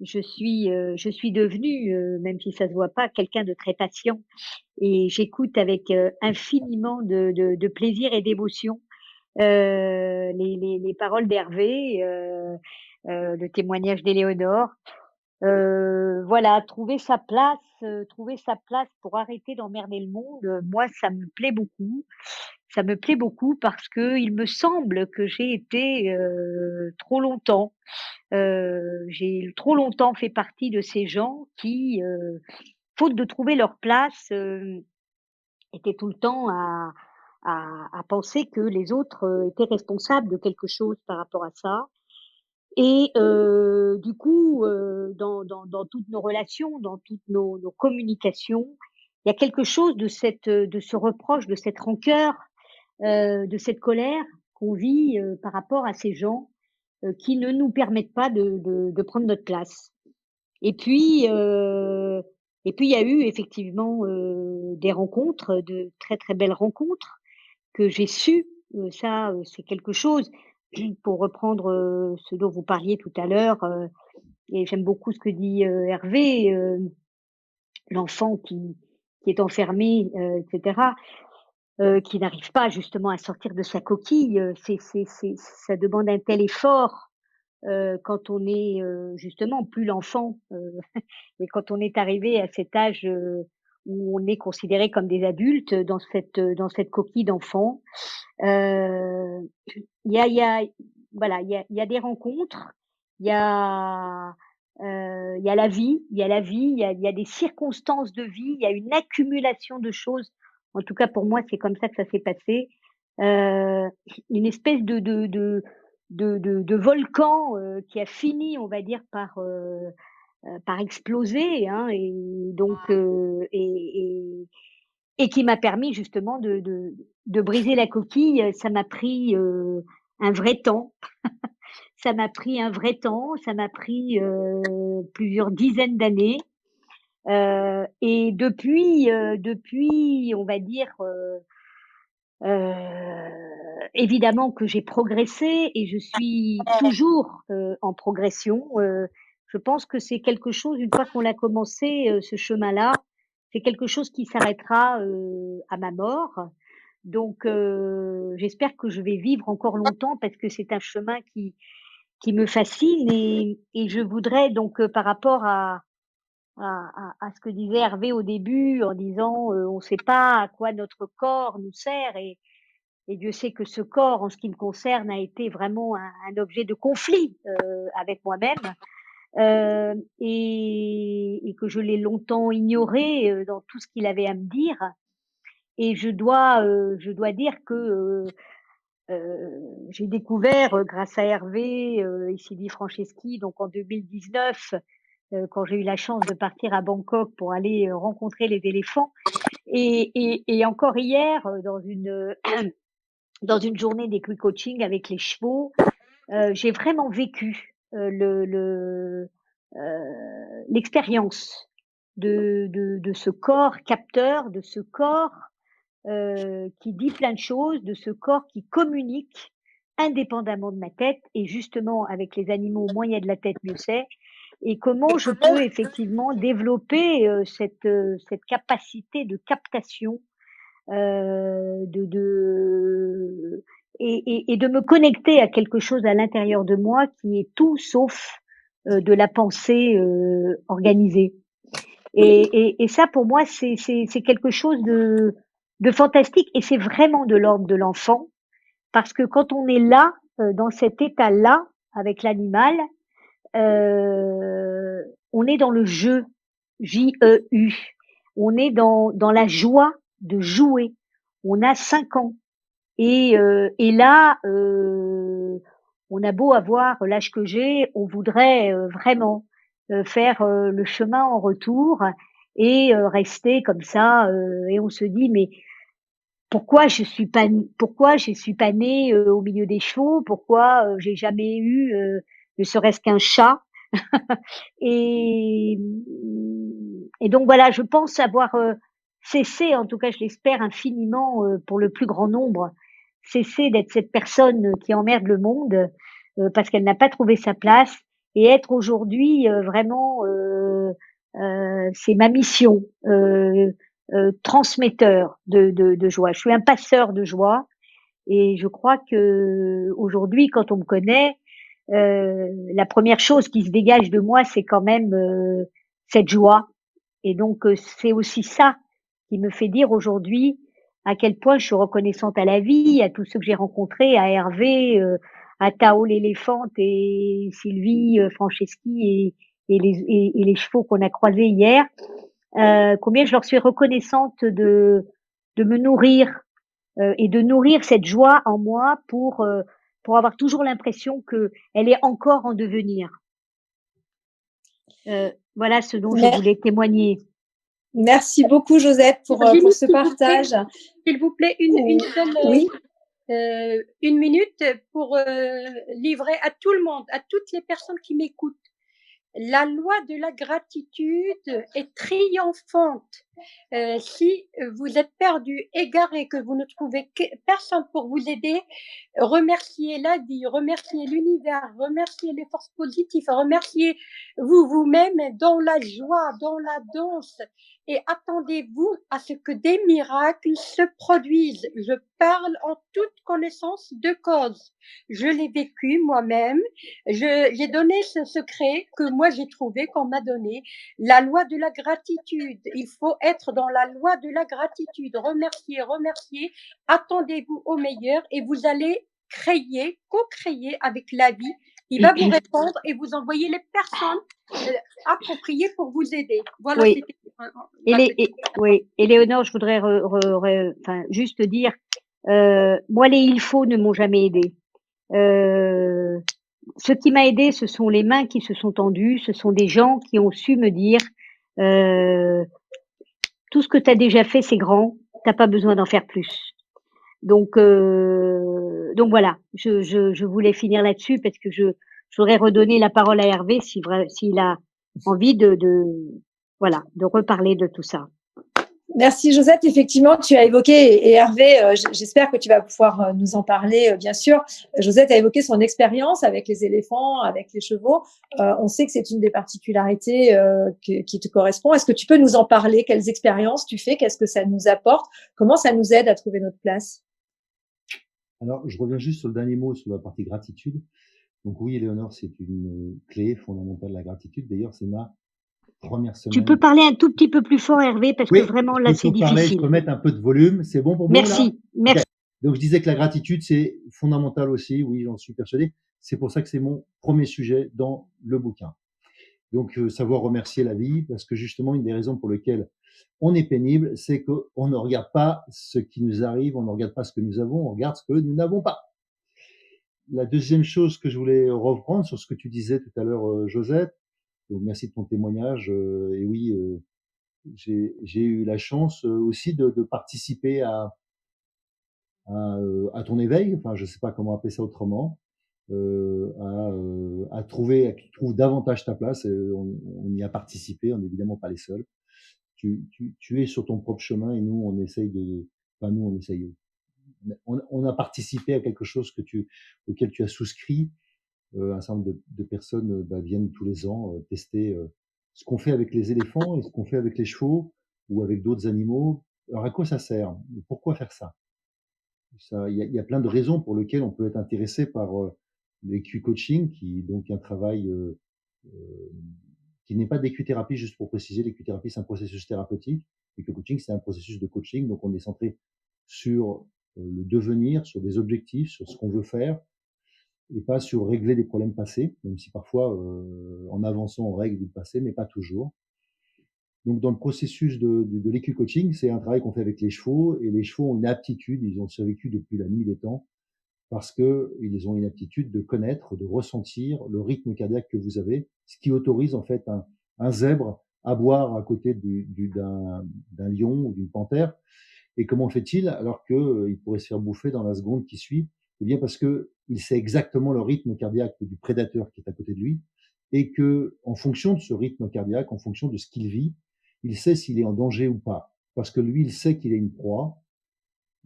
je suis devenue, même si ça se voit pas, quelqu'un de très patient et j'écoute avec, infiniment de plaisir et d'émotion, les paroles d'Hervé, le témoignage d'Éléonore. Voilà, trouver sa place pour arrêter d'emmerder le monde, moi ça me plaît beaucoup. Ça me plaît beaucoup parce que il me semble que j'ai été, trop longtemps, j'ai trop longtemps fait partie de ces gens qui, faute de trouver leur place, étaient tout le temps à penser que les autres, étaient responsables de quelque chose par rapport à ça. Et du coup, dans toutes nos relations, dans toutes nos communications, il y a quelque chose de ce reproche, de cette rancœur, de cette colère qu'on vit, par rapport à ces gens, qui ne nous permettent pas de prendre notre place. Et puis, heu et puis il y a eu effectivement, des rencontres, de très, très belles rencontres que j'ai su, ça, c'est quelque chose pour reprendre, ce dont vous parliez tout à l'heure, et j'aime beaucoup ce que dit, Hervé, l'enfant qui est enfermé, et cetera, qui n'arrive pas justement à sortir de sa coquille, c'est ça demande un tel effort, quand on est, justement plus l'enfant, et quand on est arrivé à cet âge, où on est considéré comme des adultes dans cette coquille d'enfant. Heu, il y a voilà, il y a des rencontres, il y a, il y a la vie, il y a des circonstances de vie, il y a une accumulation de choses. En tout cas, pour moi, c'est comme ça que ça s'est passé. Heu, une espèce de volcan, qui a fini, on va dire, par exploser, hein, et donc et qui m'a permis justement de briser la coquille. Ça m'a pris, un vrai temps. Ça m'a pris un vrai temps, ça m'a pris, plusieurs dizaines d'années, et depuis, on va dire, évidemment que j'ai progressé et je suis toujours, en progression. Je pense que c'est quelque chose, une fois qu'on l'a commencé, ce chemin-là, c'est quelque chose qui s'arrêtera, à ma mort. Donc j'espère que je vais vivre encore longtemps parce que c'est un chemin qui me fascine et je voudrais donc, par rapport à ce que disait Hervé au début en disant, «On ne sait pas à quoi notre corps nous sert» et Dieu sait que ce corps, en ce qui me concerne, a été vraiment un objet de conflit, avec moi-même, et que je l'ai longtemps ignoré, dans tout ce qu'il avait à me dire et je dois dire que, j'ai découvert, grâce à Hervé, et Sylvie Franceschi, donc en 2019, quand j'ai eu la chance de partir à Bangkok pour aller, rencontrer les éléphants et encore hier, dans une journée d'équipe coaching avec les chevaux, j'ai vraiment vécu, l'expérience de ce corps capteur, de ce corps, qui dit plein de choses, de ce corps qui communique indépendamment de ma tête et justement avec les animaux, moins il y a de la tête, mieux c'est et comment je peux effectivement développer, cette capacité de captation, de et de me connecter à quelque chose à l'intérieur de moi qui est tout sauf, de la pensée, organisée. Et ça pour moi c'est quelque chose de fantastique et c'est vraiment de l'ordre de l'enfant parce que quand on est là, dans cet état-là, avec l'animal, on est dans le jeu, J-E-U. On est dans la joie de jouer. On a 5 ans et là, on a beau avoir l'âge que j'ai, on voudrait, vraiment, faire, le chemin en retour et rester comme ça, et on se dit: «Mais pourquoi je suis pas née, au milieu des chevaux? Pourquoi, j'ai jamais eu, ne serait-ce qu'un chat?» Et et donc voilà, je pense avoir, cessé, en tout cas je l'espère infiniment, pour le plus grand nombre, cesser d'être cette personne, qui emmerde le monde, parce qu'elle n'a pas trouvé sa place et être aujourd'hui vraiment, c'est ma mission, transmetteur de joie. Je suis un passeur de joie et je crois que aujourd'hui, quand on me connaît, la première chose qui se dégage de moi, c'est quand même cette joie. Et donc, c'est aussi ça qui me fait dire aujourd'hui à quel point je suis reconnaissante à la vie, à tous ceux que j'ai rencontrés, à Hervé, à Tao l'éléphante et Sylvie Franceschi et les chevaux qu'on a croisés hier. Combien je leur suis reconnaissante de me nourrir et de nourrir cette joie en moi pour avoir toujours l'impression que elle est encore en devenir. Voilà ce dont je Mer- voulais témoigner. Merci beaucoup, Josette, pour Virginie, ce partage. s'il vous plaît, une seule, Oui, une minute pour livrer à tout le monde, à toutes les personnes qui m'écoutent. La loi de la gratitude est triomphante. Si vous êtes perdu, égaré, que vous ne trouvez personne pour vous aider, remerciez la vie, remerciez l'univers, remerciez les forces positives, remerciez vous-même dans la joie, dans la danse, et attendez-vous à ce que des miracles se produisent. Je parle en toute connaissance de cause. Je l'ai vécu moi-même. J'ai donné ce secret que moi j'ai trouvé, qu'on m'a donné, la loi de la gratitude. Il faut être dans la loi de la gratitude. Remercier, remercier. Attendez-vous au meilleur et vous allez créer, co-créer avec la vie. Il va vous répondre et vous envoyer les personnes appropriées pour vous aider. Voilà, Oui. c'était Oui, Éléonore, je voudrais juste dire, moi les il faut ne m'ont jamais aidé. Ce qui m'a aidé, ce sont les mains qui se sont tendues, ce sont des gens qui ont su me dire, tout ce que tu as déjà fait, c'est grand, t'as pas besoin d'en faire plus. Donc voilà, je voulais finir là-dessus parce que je voudrais redonner la parole à Hervé s'il a envie voilà, de reparler de tout ça. merci Josette. Effectivement, tu as évoqué, et Hervé, j'espère que tu vas pouvoir nous en parler, bien sûr. Josette a évoqué son expérience avec les éléphants, avec les chevaux. On sait que c'est une des particularités qui te correspond. Est-ce que tu peux nous en parler? Quelles expériences tu fais? Qu'est-ce que ça nous apporte? Comment ça nous aide à trouver notre place? Alors, je reviens juste sur le dernier mot, sur la partie gratitude. Donc oui, Éléonore, c'est une clé fondamentale de la gratitude. D'ailleurs, c'est ma première Tu semaine. peux parler un tout petit peu plus fort, Hervé, parce que vraiment là, c'est parler, je difficile. peux mettre un peu de volume. C'est bon pour vous là? Merci. Donc je disais que la gratitude, c'est fondamental aussi. Oui, j'en suis persuadé. C'est pour ça que c'est mon premier sujet dans le bouquin. Donc savoir remercier la vie, parce que justement, une des raisons pour lesquelles on est pénible, c'est qu'on ne regarde pas ce qui nous arrive, on ne regarde pas ce que nous avons, on regarde ce que nous n'avons pas. La deuxième chose que je voulais reprendre sur ce que tu disais tout à l'heure, Josette, donc merci de ton témoignage. Et oui, j'ai eu la chance aussi de participer à ton éveil. Enfin, je sais pas comment appeler ça autrement. À trouver, que tu trouves davantage ta place. On y a participé, on n'est évidemment pas les seuls. Tu es sur ton propre chemin et nous, on essaye de, enfin nous, on essaye. On a participé à quelque chose auquel tu as souscrit. Un certain nombre de personnes viennent tous les ans tester ce qu'on fait avec les éléphants et ce qu'on fait avec les chevaux ou avec d'autres animaux. Alors à quoi ça sert? Pourquoi faire ça? Il y a plein de raisons pour lesquelles on peut être intéressé par l'EQ coaching, qui donc un travail euh, qui n'est pas d'écu-thérapie, juste pour préciser. L'écu-thérapie, c'est un processus thérapeutique. L'EQ coaching, c'est un processus de coaching. Donc on est centré sur le devenir, sur des objectifs, sur ce qu'on veut faire, et pas sur régler des problèmes passés, même si parfois, en avançant, on règle du passé, mais pas toujours. Donc, dans le processus de l'EQ coaching, c'est un travail qu'on fait avec les chevaux, et les chevaux ont une aptitude, ils ont survécu depuis la nuit des temps, parce que ils ont une aptitude de connaître, de ressentir le rythme cardiaque que vous avez, ce qui autorise en fait un zèbre à boire à côté d'un lion ou d'une panthère. Et comment fait-il alors qu'il pourrait se faire bouffer dans la seconde qui suit? Eh bien parce que il sait exactement le rythme cardiaque du prédateur qui est à côté de lui, et que en fonction de ce rythme cardiaque, en fonction de ce qu'il vit, il sait s'il est en danger ou pas. Parce que lui, il sait qu'il est une proie.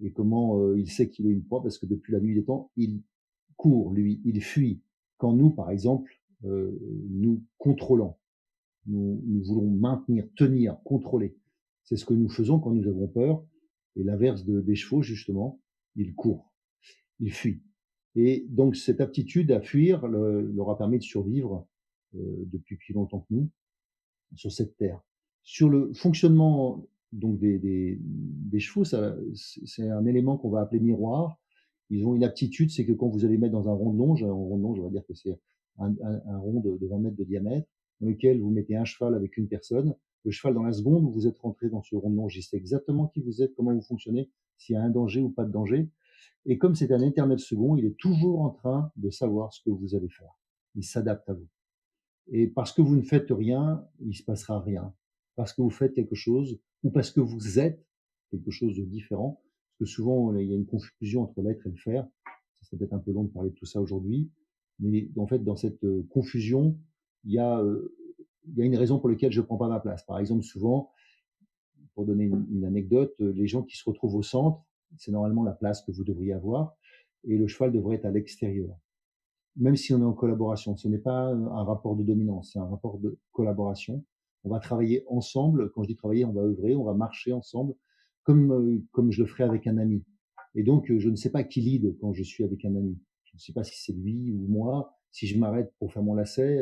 Et comment il sait qu'il est une proie? Parce que depuis la nuit des temps, il court, lui, il fuit. Quand nous, par exemple, nous contrôlant. Nous voulons maintenir, tenir, contrôler. C'est ce que nous faisons quand nous avons peur. Et l'inverse des chevaux, justement, ils courent, ils fuient. Et donc cette aptitude à fuir leur a permis de survivre depuis plus longtemps que nous sur cette terre. Sur le fonctionnement donc des chevaux, c'est un élément qu'on va appeler miroir. Ils ont une aptitude, c'est que quand vous allez mettre dans un rond de longe, on va dire que c'est un rond de 20 mètres de diamètre, dans lequel vous mettez un cheval avec une personne. Le cheval, dans la seconde où vous êtes rentré dans ce rond de longe, il sait exactement qui vous êtes, comment vous fonctionnez, s'il y a un danger ou pas de danger. Et comme c'est un éternel second, il est toujours en train de savoir ce que vous allez faire. Il s'adapte à vous. Et parce que vous ne faites rien, il se passera rien. Parce que vous faites quelque chose, ou parce que vous êtes quelque chose de différent. Parce que souvent, il y a une confusion entre l'être et le faire. Ça serait peut-être un peu long de parler de tout ça aujourd'hui. Mais en fait, dans cette confusion, il y a une raison pour laquelle je ne prends pas ma place. Par exemple, souvent, pour donner une anecdote, les gens qui se retrouvent au centre, c'est normalement la place que vous devriez avoir, et le cheval devrait être à l'extérieur. Même si on est en collaboration, ce n'est pas un rapport de dominance, c'est un rapport de collaboration. On va travailler ensemble. Quand je dis travailler, on va œuvrer, on va marcher ensemble, comme je le ferais avec un ami. Et donc, je ne sais pas qui lead quand je suis avec un ami. Je ne sais pas si c'est lui ou moi. Si je m'arrête pour faire mon lacet,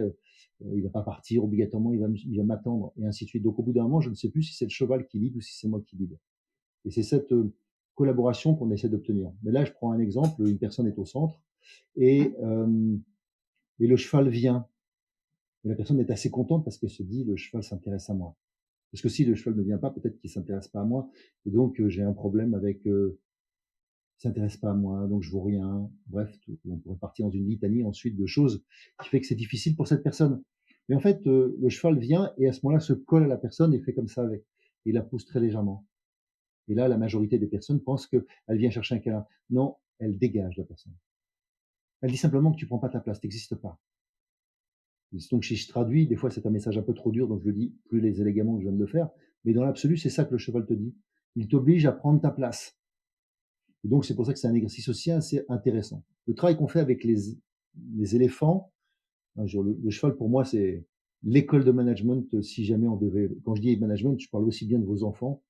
il va pas partir obligatoirement, il va m'attendre, et ainsi de suite. Donc, au bout d'un moment, je ne sais plus si c'est le cheval qui lead ou si c'est moi qui lead. Et c'est cette collaboration qu'on essaie d'obtenir. Mais là, je prends un exemple. Une personne est au centre et le cheval vient. Et la personne est assez contente parce qu'elle se dit, le cheval s'intéresse à moi. Parce que si le cheval ne vient pas, peut-être qu'il s'intéresse pas à moi. Et donc, j'ai un problème avec, il s'intéresse pas à moi, donc je vaux rien. Bref, on pourrait partir dans une litanie ensuite de choses qui fait que c'est difficile pour cette personne. Mais en fait, le cheval vient et à ce moment-là se colle à la personne et fait comme ça avec. Il la pousse très légèrement. Et là, la majorité des personnes pensent qu'elle vient chercher un câlin. Non, elle dégage la personne. Elle dit simplement que tu prends pas ta place, t'existes pas. Donc, si je traduis, des fois, c'est un message un peu trop dur, donc je le dis plus les élégamment que je viens de le faire. Mais dans l'absolu, c'est ça que le cheval te dit. Il t'oblige à prendre ta place. Et donc, c'est pour ça que c'est un exercice aussi assez intéressant. Le travail qu'on fait avec les éléphants, le cheval, pour moi, c'est l'école de management. Si jamais on devait, quand je dis management, je parle aussi bien de vos enfants.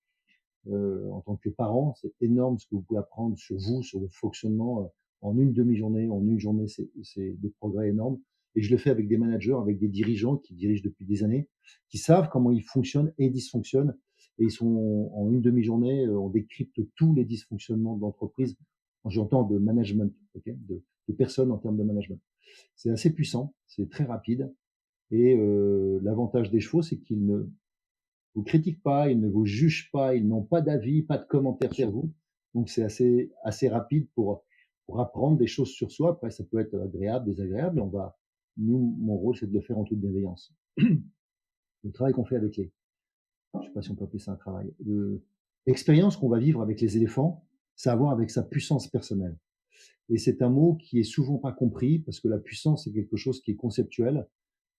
En tant que parent, c'est énorme ce que vous pouvez apprendre sur vous, sur votre fonctionnement en une demi-journée. En une journée, c'est des progrès énormes. Et je le fais avec des managers, avec des dirigeants qui dirigent depuis des années, qui savent comment ils fonctionnent et dysfonctionnent. Et ils sont en une demi-journée, on décrypte tous les dysfonctionnements de l'entreprise. J'entends de management, okay, de personnes en termes de management. C'est assez puissant, c'est très rapide. Et l'avantage des chevaux, c'est qu'ils ne vous critiquent pas, ils ne vous jugent pas, ils n'ont pas d'avis, pas de commentaires sur vous. Donc c'est assez rapide pour apprendre des choses sur soi. Après, ça peut être agréable, désagréable. Mon rôle, c'est de le faire en toute bienveillance. Le travail qu'on fait avec je sais pas si on peut appeler ça un travail, l'expérience qu'on va vivre avec les éléphants, ça a à voir avec sa puissance personnelle. Et c'est un mot qui est souvent pas compris parce que la puissance, c'est quelque chose qui est conceptuel,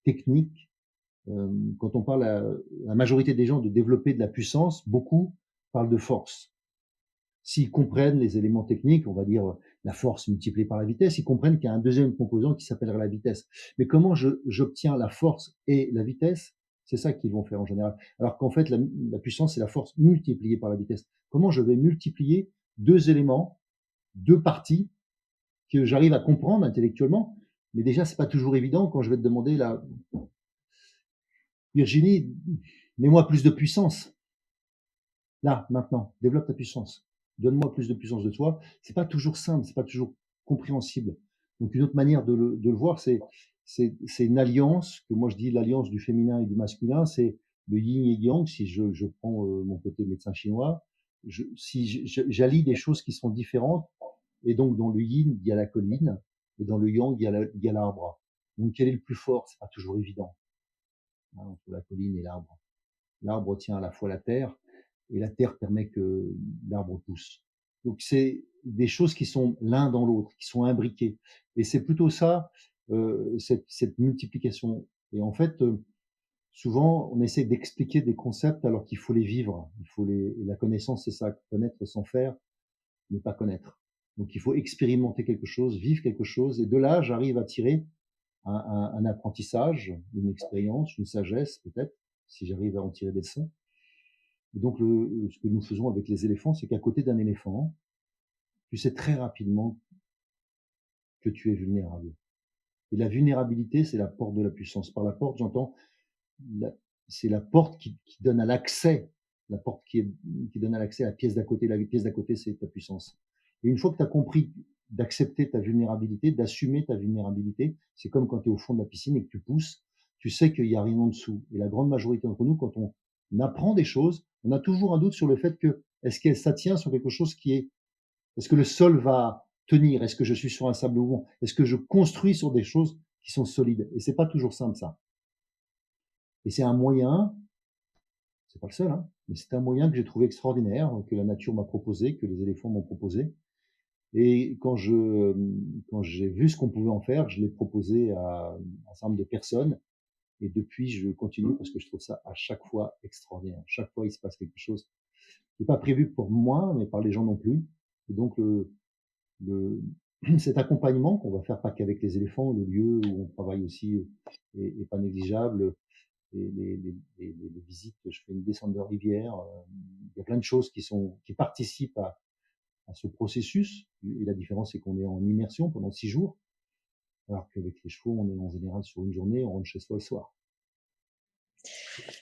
technique. Quand on parle à la majorité des gens de développer de la puissance, beaucoup parlent de force. S'ils comprennent les éléments techniques, on va dire la force multipliée par la vitesse, ils comprennent qu'il y a un deuxième composant qui s'appellera la vitesse. Mais comment j'obtiens la force et la vitesse? C'est ça qu'ils vont faire en général. Alors qu'en fait, la puissance, c'est la force multipliée par la vitesse. Comment je vais multiplier deux éléments, deux parties que j'arrive à comprendre intellectuellement? Mais déjà, c'est pas toujours évident quand je vais te demander Virginie, mets-moi plus de puissance. Là, maintenant, développe ta puissance. Donne-moi plus de puissance de toi. C'est pas toujours simple, c'est pas toujours compréhensible. Donc, une autre manière de le voir, c'est une alliance, que moi je dis l'alliance du féminin et du masculin, c'est le yin et yang. Si je prends mon côté médecin chinois, si j'allie des choses qui sont différentes, et donc dans le yin, il y a la colline, et dans le yang, il y a l'arbre. Donc, quel est le plus fort? C'est pas toujours évident, hein, entre la colline et l'arbre. L'arbre tient à la fois la terre, et la terre permet que l'arbre pousse. Donc c'est des choses qui sont l'un dans l'autre, qui sont imbriquées. Et c'est plutôt ça, cette multiplication. Et en fait, souvent, on essaie d'expliquer des concepts alors qu'il faut les vivre. La connaissance, c'est ça, connaître sans faire, ne pas connaître. Donc il faut expérimenter quelque chose, vivre quelque chose, et de là, j'arrive à tirer un apprentissage, une expérience, une sagesse peut-être, si j'arrive à en tirer des leçons. Et donc ce que nous faisons avec les éléphants, c'est qu'à côté d'un éléphant, tu sais très rapidement que tu es vulnérable. Et la vulnérabilité, c'est la porte de la puissance. Par la porte, j'entends, c'est la porte qui donne à l'accès, la porte qui donne à l'accès à la pièce d'à côté. La pièce d'à côté, c'est ta puissance. Et une fois que tu as compris d'accepter ta vulnérabilité, d'assumer ta vulnérabilité, c'est comme quand tu es au fond de la piscine et que tu pousses, tu sais qu'il n'y a rien en dessous. Et la grande majorité d'entre nous, quand on apprend des choses, on a toujours un doute sur le fait que est-ce que ça tient sur quelque chose qui est, est-ce que le sol va tenir? Est-ce que je suis sur un sable mouvant? Est-ce que je construis sur des choses qui sont solides? Et c'est pas toujours simple, ça. Et c'est un moyen, c'est pas le seul, hein, mais c'est un moyen que j'ai trouvé extraordinaire, que la nature m'a proposé, que les éléphants m'ont proposé. Et quand j'ai vu ce qu'on pouvait en faire, je l'ai proposé à un certain nombre de personnes. Et depuis, je continue parce que je trouve ça à chaque fois extraordinaire. Chaque fois, il se passe quelque chose qui n'est pas prévu pour moi, mais par les gens non plus. Et donc, le, cet accompagnement qu'on va faire pas qu'avec les éléphants, le lieu où on travaille aussi est pas négligeable. Les visites, je fais une descente de rivière. Il y a plein de choses qui participent à ce processus. Et la différence, c'est qu'on est en immersion pendant 6 jours, alors qu'avec les chevaux, on est en général sur une journée, on rentre chez soi le soir.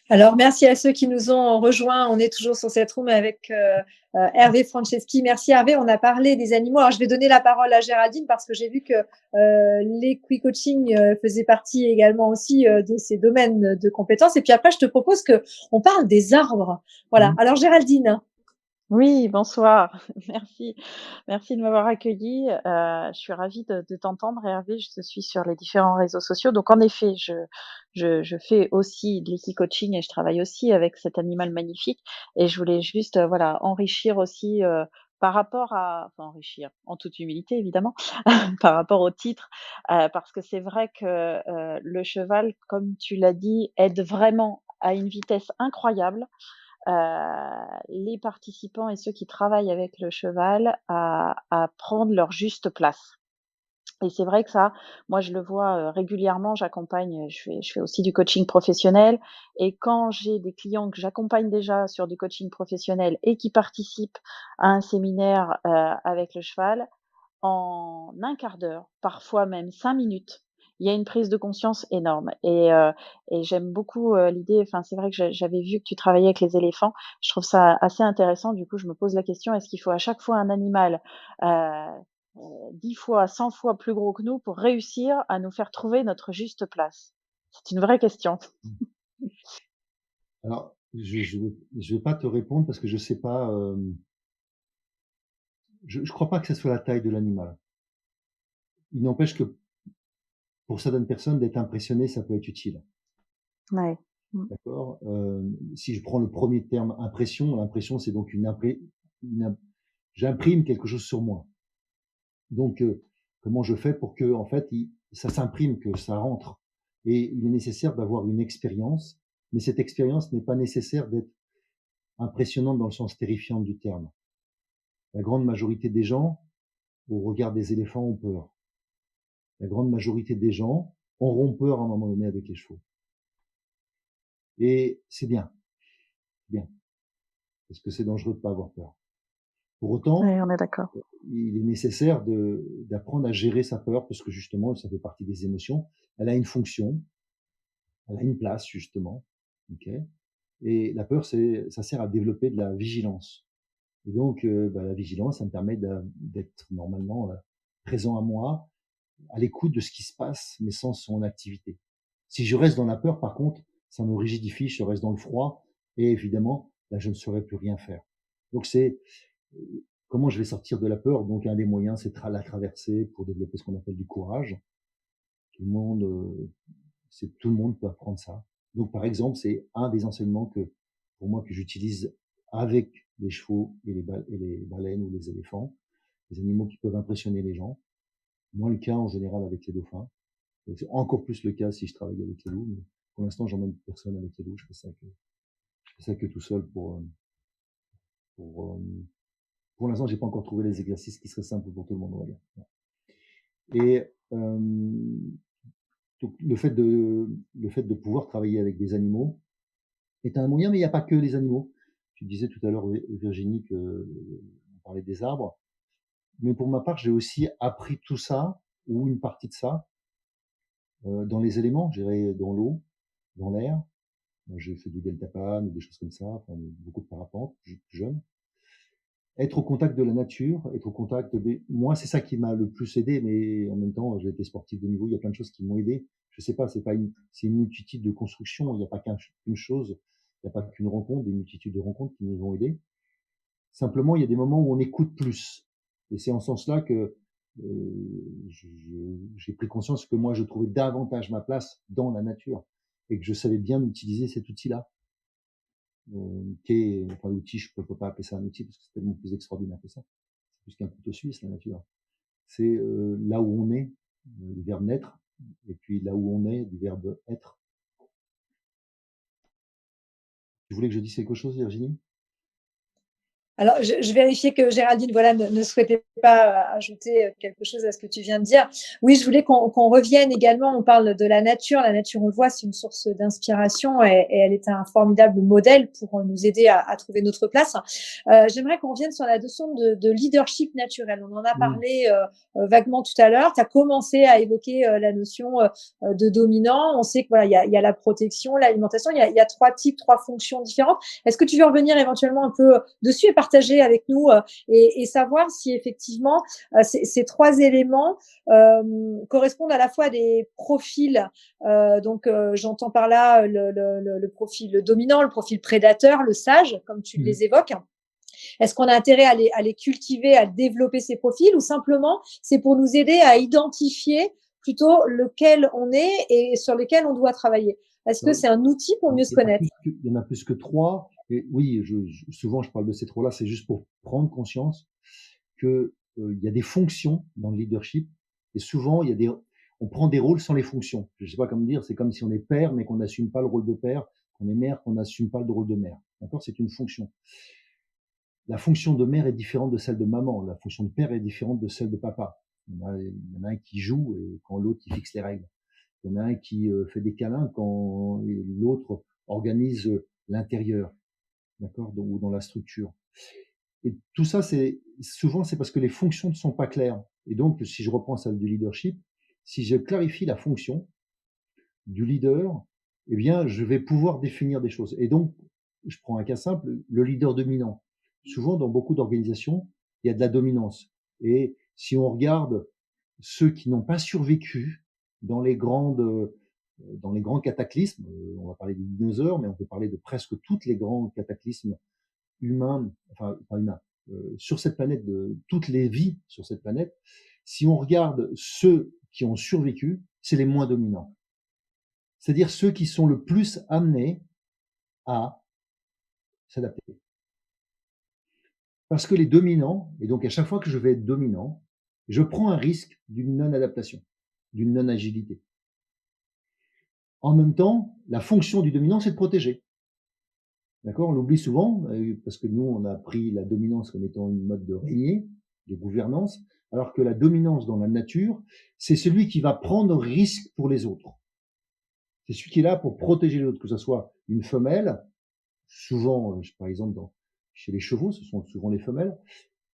Alors, merci à ceux qui nous ont rejoints. On est toujours sur cette room avec Hervé Franceschi. Merci Hervé. On a parlé des animaux. Alors, je vais donner la parole à Géraldine parce que j'ai vu que l'équicoaching faisait partie également aussi de ses domaines de compétences. Et puis après, je te propose que on parle des arbres. Voilà. Alors, Géraldine. Oui, bonsoir. Merci. Merci de m'avoir accueillie. Je suis ravie de t'entendre, Hervé. Je te suis sur les différents réseaux sociaux. Donc, en effet, je fais aussi de l'équicoaching et je travaille aussi avec cet animal magnifique. Et je voulais juste, voilà, enrichir aussi, par rapport à, enfin, enrichir, en toute humilité, évidemment, par rapport au titre, parce que c'est vrai que, le cheval, comme tu l'as dit, aide vraiment à une vitesse incroyable les participants et ceux qui travaillent avec le cheval à prendre leur juste place. Et c'est vrai que ça, moi je le vois, régulièrement, j'accompagne, je fais aussi du coaching professionnel et quand j'ai des clients que j'accompagne déjà sur du coaching professionnel et qui participent à un séminaire, avec le cheval, en un quart d'heure, parfois même 5 minutes, il y a une prise de conscience énorme et j'aime beaucoup, l'idée enfin, c'est vrai que j'avais vu que tu travaillais avec les éléphants. Je trouve ça assez intéressant. Du coup, je me pose la question, est-ce qu'il faut à chaque fois un animal, heu 10 fois, 100 fois plus gros que nous pour réussir à nous faire trouver notre juste place? C'est une vraie question. Alors, je vais pas te répondre parce que je sais pas, je crois pas que ça soit la taille de l'animal. Il n'empêche que pour certaines personnes, d'être impressionné, ça peut être utile. Ouais. Mmh. D'accord? Si je prends le premier terme impression, l'impression, c'est donc j'imprime quelque chose sur moi. Donc, comment je fais pour que, en fait, ça s'imprime, que ça rentre? Et il est nécessaire d'avoir une expérience, mais cette expérience n'est pas nécessaire d'être impressionnante dans le sens terrifiant du terme. La grande majorité des gens, au regard des éléphants, ont peur. La grande majorité des gens auront peur à un moment donné avec les chevaux. Et c'est bien, bien, parce que c'est dangereux de pas avoir peur. Pour autant, Ouais, on est d'accord. il est nécessaire d'apprendre à gérer sa peur parce que justement, ça fait partie des émotions. Elle a une fonction, elle a une place justement, ok. Et la peur, ça sert à développer de la vigilance. Et donc, la vigilance, ça me permet d'être normalement présent à moi, à l'écoute de ce qui se passe, mais sans son activité. Si je reste dans la peur, par contre, ça me rigidifie, je reste dans le froid, et évidemment, là, je ne saurais plus rien faire. Donc c'est comment je vais sortir de la peur. Donc un des moyens, c'est la traverser pour développer ce qu'on appelle du courage. Tout le monde, tout le monde peut apprendre ça. Donc par exemple, c'est un des enseignements pour moi, que j'utilise avec les chevaux et les baleines ou les éléphants, les animaux qui peuvent impressionner les gens. Moins le cas en général avec les dauphins. C'est encore plus le cas si je travaille avec les loups. Mais pour l'instant, j'emmène personne avec les loups. Je fais ça que tout seul pour, pour l'instant, j'ai pas encore trouvé les exercices qui seraient simples pour tout le monde, on va dire. Et Donc le fait de pouvoir travailler avec des animaux est un moyen, mais il n'y a pas que les animaux. Tu disais tout à l'heure, Virginie, qu'on parlait des arbres. Mais pour ma part, j'ai aussi appris tout ça, ou une partie de ça, dans les éléments, je dirais dans l'eau, dans l'air. Moi, j'ai fait du deltaplane, des choses comme ça, enfin, beaucoup de parapente, plus jeune. Être au contact de la nature, être au contact des... Moi, c'est ça qui m'a le plus aidé, mais en même temps, j'ai été sportif de niveau, il y a plein de choses qui m'ont aidé. Je sais pas, c'est une multitude de constructions, il n'y a pas qu'une chose, il n'y a pas qu'une rencontre, des multitudes de rencontres qui nous ont aidés. Simplement, il y a des moments où on écoute plus. Et c'est en ce sens-là que j'ai pris conscience que moi, je trouvais davantage ma place dans la nature et que je savais bien utiliser cet outil-là. Enfin, l'outil, je ne peux pas appeler ça un outil parce que c'est tellement plus extraordinaire que ça. C'est plus qu'un couteau suisse, la nature. C'est là où on est, du verbe naître, et puis là où on est, du verbe être. Tu voulais que je dise quelque chose, Virginie? Alors, je vérifiais que Géraldine, voilà, ne souhaitait pas ajouter quelque chose à ce que tu viens de dire. Oui, je voulais qu'on revienne également. On parle de la nature. La nature, on le voit, c'est une source d'inspiration et elle est un formidable modèle pour nous aider à trouver notre place. J'aimerais qu'on revienne sur la notion de leadership naturel. On en a parlé vaguement tout à l'heure. Tu as commencé à évoquer la notion de dominant. On sait que voilà, il y a la protection, l'alimentation. Il y a trois types, trois fonctions différentes. Est-ce que tu veux revenir éventuellement un peu dessus et partager avec nous et savoir si effectivement ces trois éléments correspondent à la fois à des profils. Donc, j'entends par là le profil dominant, le profil prédateur, le sage, comme tu les évoques. Est-ce qu'on a intérêt à les cultiver, à développer ces profils ou simplement c'est pour nous aider à identifier plutôt lequel on est et sur lequel on doit travailler? Est-ce que c'est un outil pour mieux se connaître? Il y en a plus que trois. Et oui, souvent je parle de ces trois-là, c'est juste pour prendre conscience que il y a des fonctions dans le leadership et souvent on prend des rôles sans les fonctions. Je sais pas comment dire, c'est comme si on est père mais qu'on n'assume pas le rôle de père, qu'on est mère qu'on n'assume pas le rôle de mère. D'accord? C'est une fonction. La fonction de mère est différente de celle de maman. La fonction de père est différente de celle de papa. Il y en a un qui joue et quand l'autre il fixe les règles. Il y en a un qui fait des câlins quand l'autre organise l'intérieur, d'accord, ou dans la structure. Et tout ça, souvent c'est parce que les fonctions ne sont pas claires. Et donc, si je reprends celle du leadership, si je clarifie la fonction du leader, eh bien, je vais pouvoir définir des choses. Et donc, je prends un cas simple, le leader dominant. Souvent, dans beaucoup d'organisations, il y a de la dominance. Et si on regarde ceux qui n'ont pas survécu dans les grands cataclysmes, on va parler des dinosaures, mais on peut parler de presque tous les grands cataclysmes humains, enfin pas humains, sur cette planète, de toutes les vies sur cette planète. Si on regarde ceux qui ont survécu, c'est les moins dominants. C'est-à-dire ceux qui sont le plus amenés à s'adapter. Parce que les dominants, et donc à chaque fois que je vais être dominant, je prends un risque d'une non-adaptation, d'une non-agilité. En même temps, la fonction du dominant, c'est de protéger. D'accord? On l'oublie souvent, parce que nous, on a pris la dominance comme étant une mode de régner, de gouvernance, alors que la dominance dans la nature, c'est celui qui va prendre risque pour les autres. C'est celui qui est là pour protéger l'autre, que ce soit une femelle, souvent, par exemple, chez les chevaux, ce sont souvent les femelles,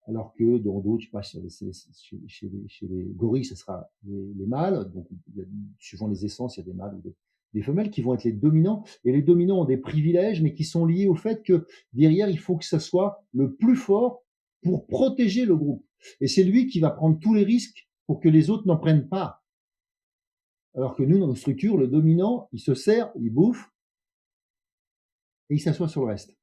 alors que dans d'autres, je sais pas, chez les gorilles, ce sera les mâles. Donc, suivant les essences, il y a des mâles ou des femelles qui vont être les dominants. Et les dominants ont des privilèges, mais qui sont liés au fait que derrière, il faut que ça soit le plus fort pour protéger le groupe. Et c'est lui qui va prendre tous les risques pour que les autres n'en prennent pas. Alors que nous, dans nos structures, le dominant, il se sert, il bouffe, et il s'assoit sur le reste.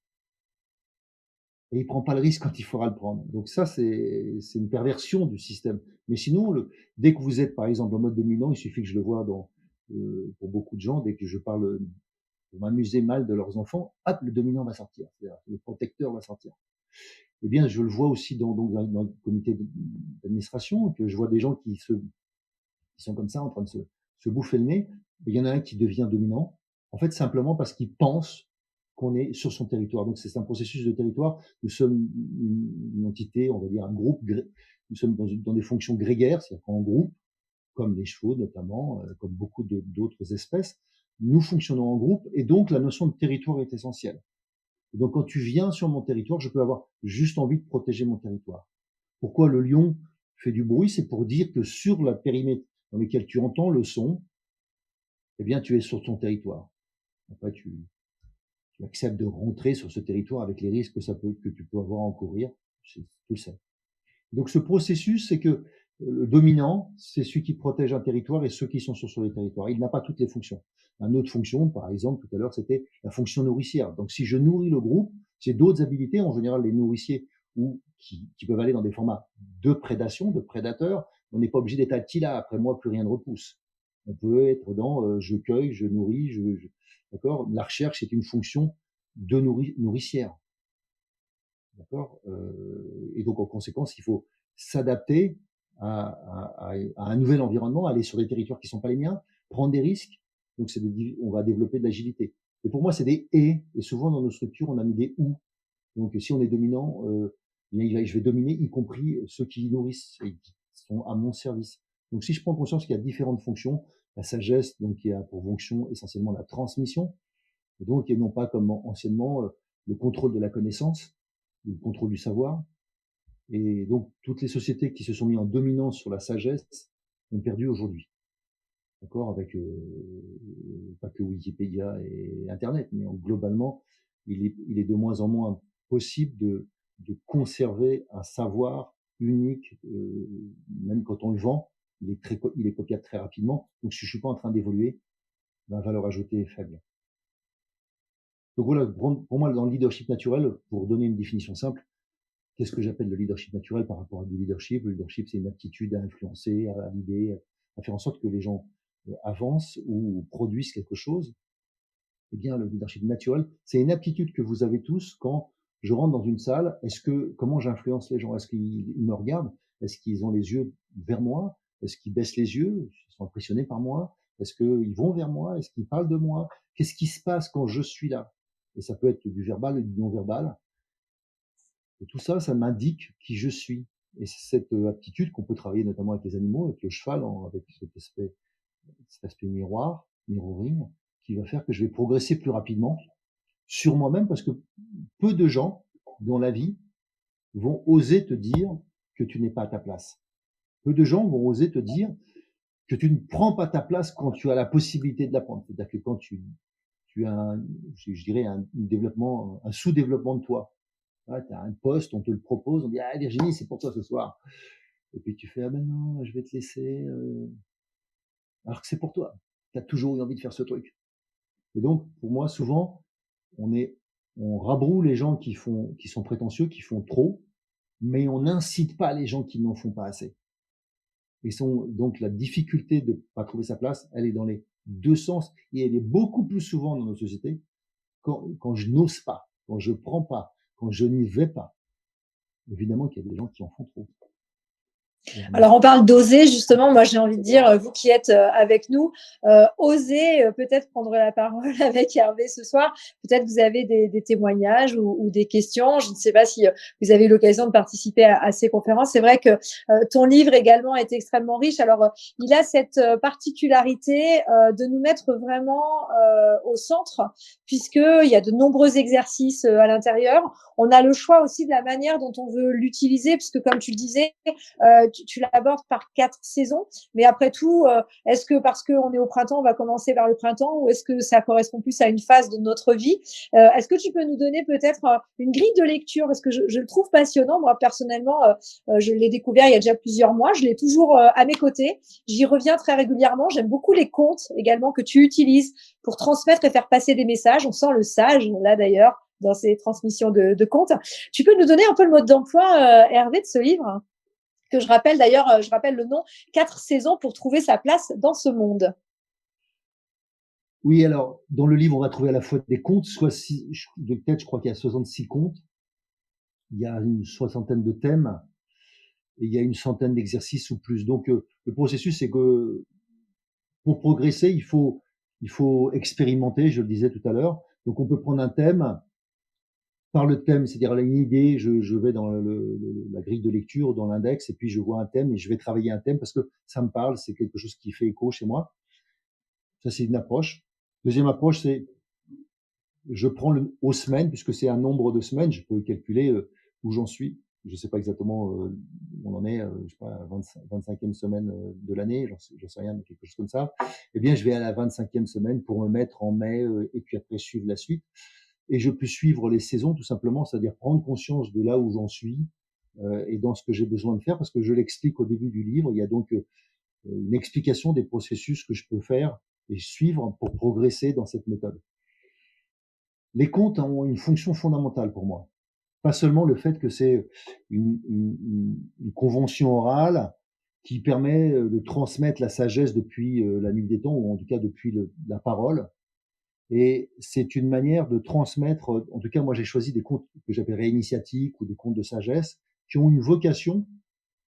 Et il prend pas le risque quand il faudra le prendre. Donc ça, c'est une perversion du système. Mais sinon, dès que vous êtes, par exemple, en mode dominant, il suffit que je le vois pour beaucoup de gens, dès que je parle pour m'amuser mal de leurs enfants, hop, le dominant va sortir. C'est-à-dire, le protecteur va sortir. Eh bien, je le vois aussi dans le comité d'administration, que je vois des gens qui sont comme ça, en train de se bouffer le nez. Il y en a un qui devient dominant, en fait, simplement parce qu'il pense qu'on est sur son territoire. Donc, c'est un processus de territoire. Nous sommes une entité, on va dire un groupe. Nous sommes dans des fonctions grégaires, c'est-à-dire qu'en groupe, comme les chevaux notamment, comme beaucoup d'autres espèces, nous fonctionnons en groupe et donc la notion de territoire est essentielle. Et donc quand tu viens sur mon territoire, je peux avoir juste envie de protéger mon territoire. Pourquoi le lion fait du bruit? C'est pour dire que sur le périmètre dans lequel tu entends le son, eh bien tu es sur ton territoire. Après tu acceptes de rentrer sur ce territoire avec les risques que tu peux avoir à encourir, tu le sais. Donc ce processus, c'est que le dominant, c'est celui qui protège un territoire et ceux qui sont sur les territoires. Il n'a pas toutes les fonctions. Une autre fonction, par exemple, tout à l'heure, c'était la fonction nourricière. Donc si je nourris le groupe, j'ai d'autres habilités, en général les nourriciers, ou qui peuvent aller dans des formats de prédation, de prédateurs. On n'est pas obligé d'être là, après moi, plus rien ne repousse. On peut être dans je cueille, je nourris, d'accord. La recherche, c'est une fonction de nourricière. D'accord. Et donc en conséquence, il faut s'adapter à un nouvel environnement, aller sur des territoires qui sont pas les miens, prendre des risques. Donc on va développer de l'agilité. Et pour moi, c'est des et souvent dans nos structures, on a mis des ou. Donc si on est dominant, je vais dominer, y compris ceux qui nourrissent et qui sont à mon service. Donc si je prends conscience qu'il y a différentes fonctions, la sagesse, donc qui a pour fonction essentiellement la transmission, et donc et non pas comme anciennement le contrôle de la connaissance, le contrôle du savoir. Et donc, toutes les sociétés qui se sont mis en dominance sur la sagesse ont perdu aujourd'hui. D'accord? Avec, pas que Wikipédia et Internet, mais globalement, il est de moins en moins possible de conserver un savoir unique, même quand on le vend, il est copiable très rapidement. Donc, si je suis pas en train d'évoluer, ma valeur ajoutée est faible. Donc voilà, pour moi, dans le leadership naturel, pour donner une définition simple, qu'est-ce que j'appelle le leadership naturel par rapport à du leadership? Le leadership, c'est une aptitude à influencer, à l'idée, à faire en sorte que les gens avancent ou produisent quelque chose. Eh bien, le leadership naturel, c'est une aptitude que vous avez tous quand je rentre dans une salle. Comment j'influence les gens? Est-ce qu'ils me regardent? Est-ce qu'ils ont les yeux vers moi? Est-ce qu'ils baissent les yeux? Ils sont impressionnés par moi? Est-ce qu'ils vont vers moi? Est-ce qu'ils parlent de moi? Qu'est-ce qui se passe quand je suis là? Et ça peut être du verbal et du non-verbal. Et tout ça, ça m'indique qui je suis. Et c'est cette aptitude qu'on peut travailler notamment avec les animaux, avec le cheval, avec cet aspect miroir, mirroring, qui va faire que je vais progresser plus rapidement sur moi-même, parce que peu de gens dans la vie vont oser te dire que tu n'es pas à ta place. Peu de gens vont oser te dire que tu ne prends pas ta place quand tu as la possibilité de la prendre. C'est-à-dire que quand tu as je dirais un sous-développement de toi. Ouais, tu as un poste, on te le propose, on dit ah Virginie, c'est pour toi ce soir. Et puis tu fais ah ben non, je vais te laisser alors que c'est pour toi. Tu as toujours eu envie de faire ce truc. Et donc pour moi souvent on rabroue les gens qui sont prétentieux, qui font trop, mais on n'incite pas les gens qui n'en font pas assez. Et donc la difficulté de pas trouver sa place, elle est dans les deux sens et elle est beaucoup plus souvent dans nos sociétés quand je n'ose pas, quand je prends pas, quand je n'y vais pas. Évidemment qu'il y a des gens qui en font trop. Alors, on parle d'oser, justement. Moi, j'ai envie de dire, vous qui êtes avec nous, osez peut-être prendre la parole avec Hervé ce soir. Peut-être vous avez des témoignages ou des questions. Je ne sais pas si vous avez eu l'occasion de participer à ces conférences. C'est vrai que ton livre également est extrêmement riche. Alors, il a cette particularité de nous mettre vraiment au centre, puisqu'il y a de nombreux exercices à l'intérieur. On a le choix aussi de la manière dont on veut l'utiliser, puisque comme tu le disais, tu l'abordes par 4 saisons, mais après tout, est-ce que parce qu'on est au printemps, on va commencer vers le printemps, ou est-ce que ça correspond plus à une phase de notre vie? Est-ce que tu peux nous donner peut-être une grille de lecture? Parce que je le trouve passionnant. Moi, personnellement, je l'ai découvert il y a déjà plusieurs mois. Je l'ai toujours à mes côtés. J'y reviens très régulièrement. J'aime beaucoup les contes également que tu utilises pour transmettre et faire passer des messages. On sent le sage, là d'ailleurs, dans ces transmissions de contes. Tu peux nous donner un peu le mode d'emploi, Hervé, de ce livre? Que je rappelle d'ailleurs, je rappelle le nom, 4 saisons pour trouver sa place dans ce monde. Oui, alors, dans le livre, on va trouver à la fois des contes, de tête, je crois qu'il y a 66 contes. Il y a une soixantaine de thèmes et il y a une centaine d'exercices ou plus. Donc, le processus, c'est que pour progresser, il faut expérimenter, je le disais tout à l'heure. Donc, on peut prendre un thème, par le thème, c'est-à-dire une idée, je vais dans la grille de lecture, dans l'index, et puis je vois un thème et je vais travailler un thème parce que ça me parle, c'est quelque chose qui fait écho chez moi. Ça, c'est une approche. Deuxième approche, c'est je prends aux semaines, puisque c'est un nombre de semaines, je peux calculer où j'en suis. Je ne sais pas exactement où on en est, je sais pas, 25e semaine de l'année, j'en sais rien, mais quelque chose comme ça. Eh bien, je vais à la 25e semaine pour me mettre en mai et puis après suivre la suite. Et je peux suivre les saisons tout simplement, c'est-à-dire prendre conscience de là où j'en suis et dans ce que j'ai besoin de faire, parce que je l'explique au début du livre. Il y a donc une explication des processus que je peux faire et suivre pour progresser dans cette méthode. Les contes ont une fonction fondamentale pour moi. Pas seulement le fait que c'est une convention orale qui permet de transmettre la sagesse depuis la nuit des temps, ou en tout cas depuis la parole. Et c'est une manière de transmettre, en tout cas moi j'ai choisi des contes que j'appellerais initiatiques ou des contes de sagesse, qui ont une vocation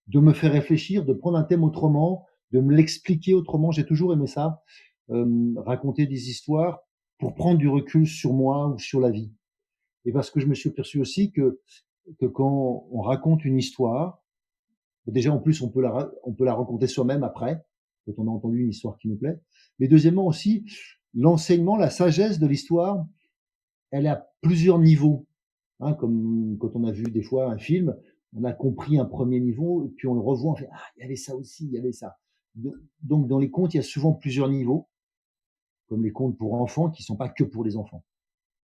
de me faire réfléchir, de prendre un thème autrement, de me l'expliquer autrement. J'ai toujours aimé ça, raconter des histoires pour prendre du recul sur moi ou sur la vie. Et parce que je me suis aperçu aussi que quand on raconte une histoire, déjà en plus on peut la raconter soi-même après, quand on a entendu une histoire qui nous plaît. Mais deuxièmement aussi, l'enseignement, la sagesse de l'histoire, elle est à plusieurs niveaux. Hein, comme quand on a vu des fois un film, on a compris un premier niveau, et puis on le revoit, on fait ah, il y avait ça aussi, il y avait ça. Donc dans les contes, il y a souvent plusieurs niveaux, comme les contes pour enfants qui sont pas que pour les enfants.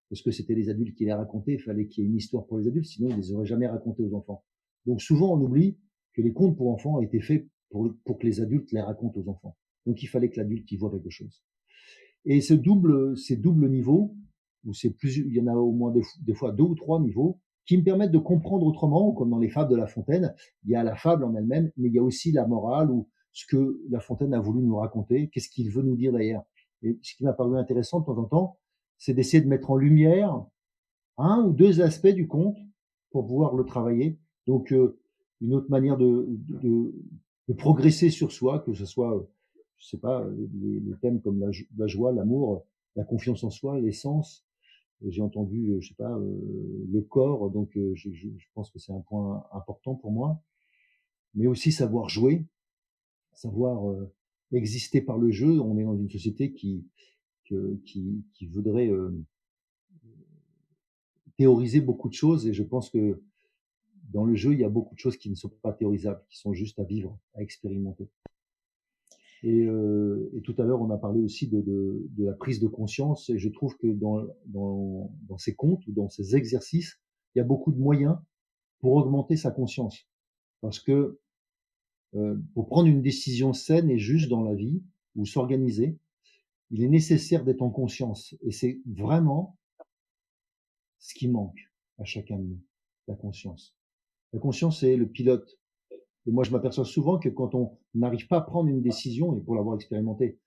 Parce que c'était les adultes qui les racontaient, il fallait qu'il y ait une histoire pour les adultes, sinon ils les auraient jamais racontés aux enfants. Donc souvent on oublie que les contes pour enfants ont été faits pour que les adultes les racontent aux enfants. Donc il fallait que l'adulte y voit quelque chose. Et ces doubles niveaux, ou il y en a au moins des fois 2 ou 3 niveaux, qui me permettent de comprendre autrement, comme dans les fables de La Fontaine. Il y a la fable en elle-même, mais il y a aussi la morale ou ce que La Fontaine a voulu nous raconter, qu'est-ce qu'il veut nous dire derrière. Et ce qui m'a paru intéressant de temps en temps, c'est d'essayer de mettre en lumière un ou deux aspects du conte pour pouvoir le travailler. Donc, une autre manière de progresser sur soi, que ce soit, je sais pas, les thèmes comme la joie, l'amour, la confiance en soi, l'essence. J'ai entendu, je sais pas, le corps, donc je pense que c'est un point important pour moi. Mais aussi savoir jouer, savoir exister par le jeu. On est dans une société qui voudrait théoriser beaucoup de choses, et je pense que dans le jeu, il y a beaucoup de choses qui ne sont pas théorisables, qui sont juste à vivre, à expérimenter. Et tout à l'heure, on a parlé aussi de la prise de conscience, et je trouve que dans ces contes ou dans ces exercices, il y a beaucoup de moyens pour augmenter sa conscience. Parce que pour prendre une décision saine et juste dans la vie, ou s'organiser, il est nécessaire d'être en conscience. Et c'est vraiment ce qui manque à chacun de nous, la conscience. La conscience, c'est le pilote. Et moi, je m'aperçois souvent que quand on n'arrive pas à prendre une décision, et pour l'avoir expérimenté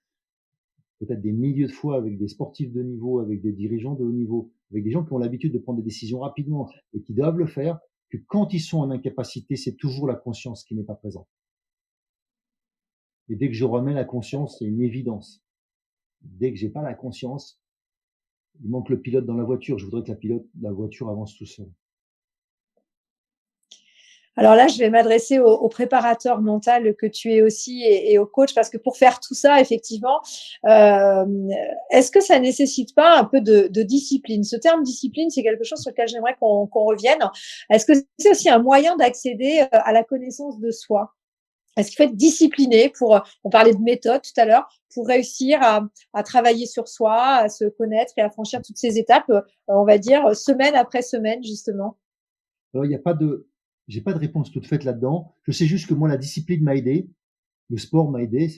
peut-être des milliers de fois avec des sportifs de niveau, avec des dirigeants de haut niveau, avec des gens qui ont l'habitude de prendre des décisions rapidement et qui doivent le faire, que quand ils sont en incapacité, c'est toujours la conscience qui n'est pas présente. Et dès que je remets la conscience, c'est une évidence. Dès que j'ai pas la conscience, il manque le pilote dans la voiture. Je voudrais que la voiture avance tout seul. Alors là, je vais m'adresser au préparateur mental que tu es aussi et au coach, parce que pour faire tout ça, effectivement, est-ce que ça nécessite pas un peu de discipline? Ce terme discipline, c'est quelque chose sur lequel j'aimerais qu'on revienne. Est-ce que c'est aussi un moyen d'accéder à la connaissance de soi? Est-ce qu'il faut être discipliné on parlait de méthode tout à l'heure, pour réussir à travailler sur soi, à se connaître et à franchir toutes ces étapes, on va dire, semaine après semaine, justement? Alors, j'ai pas de réponse toute faite là-dedans. Je sais juste que moi, la discipline m'a aidé. Le sport m'a aidé.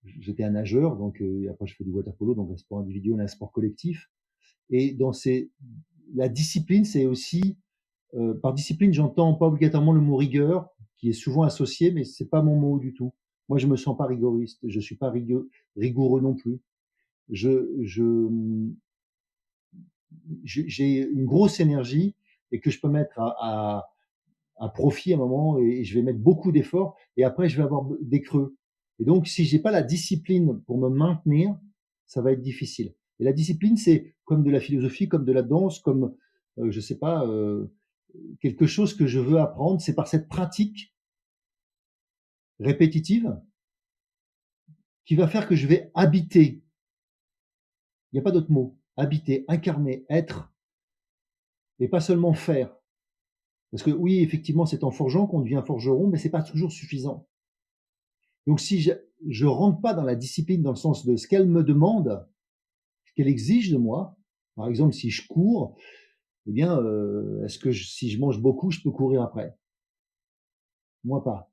J'étais un nageur, donc après je fais du water polo, donc un sport individuel, un sport collectif. Et la discipline, c'est aussi par discipline, j'entends pas obligatoirement le mot rigueur, qui est souvent associé, mais c'est pas mon mot du tout. Moi, je me sens pas rigoriste, je suis pas rigoureux non plus. J'ai une grosse énergie et que je peux mettre à profit à un moment, et je vais mettre beaucoup d'efforts, et après je vais avoir des creux. Et donc, si j'ai pas la discipline pour me maintenir, ça va être difficile. Et la discipline, c'est comme de la philosophie, comme de la danse, comme je sais pas, quelque chose que je veux apprendre, c'est par cette pratique répétitive qui va faire que je vais habiter. Il n'y a pas d'autre mot. Habiter, incarner, être, et pas seulement faire. Parce que oui, effectivement, c'est en forgeant qu'on devient forgeron, mais c'est pas toujours suffisant. Donc si je rentre pas dans la discipline dans le sens de ce qu'elle me demande, ce qu'elle exige de moi, par exemple, si je cours, eh bien, est-ce que si je mange beaucoup, je peux courir après? Moi pas.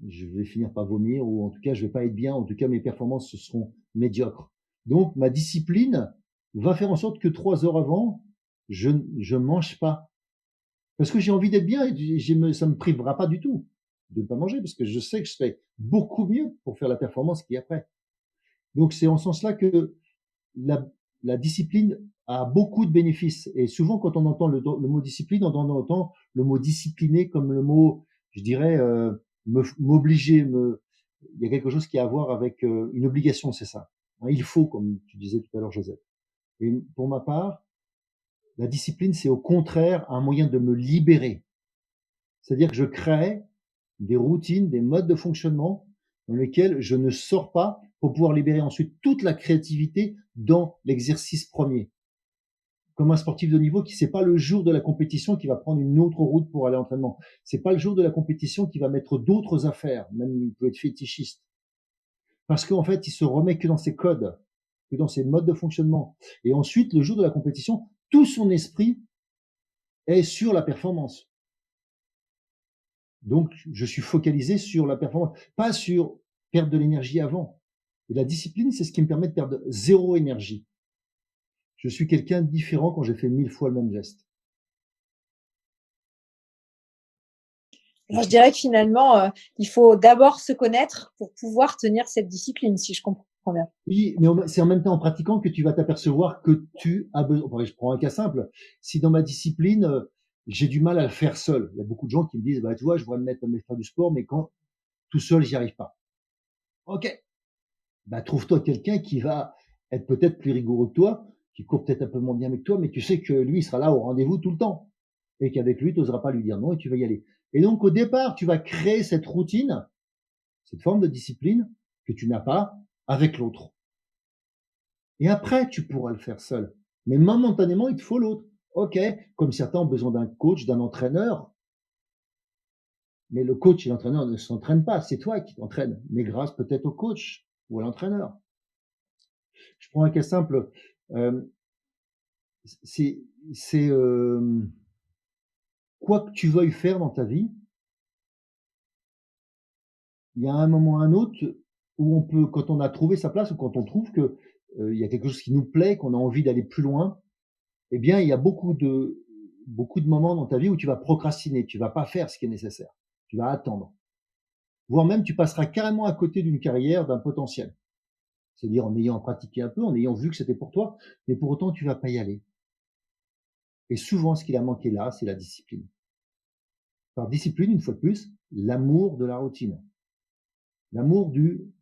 Je vais finir par vomir ou en tout cas, je vais pas être bien. En tout cas, mes performances seront médiocres. Donc, ma discipline va faire en sorte que 3 heures avant, je mange pas. Parce que j'ai envie d'être bien et ça me privera pas du tout de ne pas manger parce que je sais que je serai beaucoup mieux pour faire la performance qui est après. Donc, c'est en ce sens-là que la, la discipline a beaucoup de bénéfices. Et souvent, quand on entend le mot discipline, on entend le mot discipliné comme le mot, je dirais, m'obliger. Il y a quelque chose qui a à voir avec une obligation, c'est ça. Hein, il faut, comme tu disais tout à l'heure, Joseph. Et pour ma part, la discipline, c'est au contraire un moyen de me libérer. C'est-à-dire que je crée des routines, des modes de fonctionnement dans lesquels je ne sors pas pour pouvoir libérer ensuite toute la créativité dans l'exercice premier. Comme un sportif de niveau qui c'est pas le jour de la compétition qui va prendre une autre route pour aller à l'entraînement. C'est pas le jour de la compétition qui va mettre d'autres affaires, même il peut être fétichiste. Parce qu'en fait, il se remet que dans ses codes, que dans ses modes de fonctionnement. Et ensuite, le jour de la compétition, tout son esprit est sur la performance. Donc, je suis focalisé sur la performance, pas sur perdre de l'énergie avant. Et la discipline, c'est ce qui me permet de perdre 0 énergie. Je suis quelqu'un de différent quand j'ai fait 1000 fois le même geste. Alors, je dirais que finalement, il faut d'abord se connaître pour pouvoir tenir cette discipline, si je comprends bien. Oui, mais c'est en même temps en pratiquant que tu vas t'apercevoir que tu as besoin. Je prends un cas simple. Si dans ma discipline, j'ai du mal à le faire seul. Il y a beaucoup de gens qui me disent, bah, tu vois, je voudrais me mettre à faire du sport, mais quand tout seul, j'y arrive pas. OK. Bah, trouve-toi quelqu'un qui va être peut-être plus rigoureux que toi, qui court peut-être un peu moins bien avec toi, mais tu sais que lui, il sera là au rendez-vous tout le temps. Et qu'avec lui, tu n'oseras pas lui dire non et tu vas y aller. Et donc, au départ, tu vas créer cette routine, cette forme de discipline que tu n'as pas avec l'autre. Et après, tu pourras le faire seul. Mais momentanément, il te faut l'autre. OK, comme certains ont besoin d'un coach, d'un entraîneur. Mais le coach et l'entraîneur ne s'entraînent pas. C'est toi qui t'entraînes. Mais grâce peut-être au coach ou à l'entraîneur. Je prends un cas simple. C'est quoi que tu veuilles faire dans ta vie, il y a un moment ou un autre où on peut, quand on a trouvé sa place ou quand on trouve que il y a quelque chose qui nous plaît, qu'on a envie d'aller plus loin, eh bien, il y a beaucoup de moments dans ta vie où tu vas procrastiner, tu vas pas faire ce qui est nécessaire, tu vas attendre. Voire même, tu passeras carrément à côté d'une carrière, d'un potentiel. C'est-à-dire en ayant pratiqué un peu, en ayant vu que c'était pour toi, mais pour autant, tu vas pas y aller. Et souvent, ce qu'il a manqué là, c'est la discipline. Par discipline, une fois de plus, l'amour de la routine. L'amour de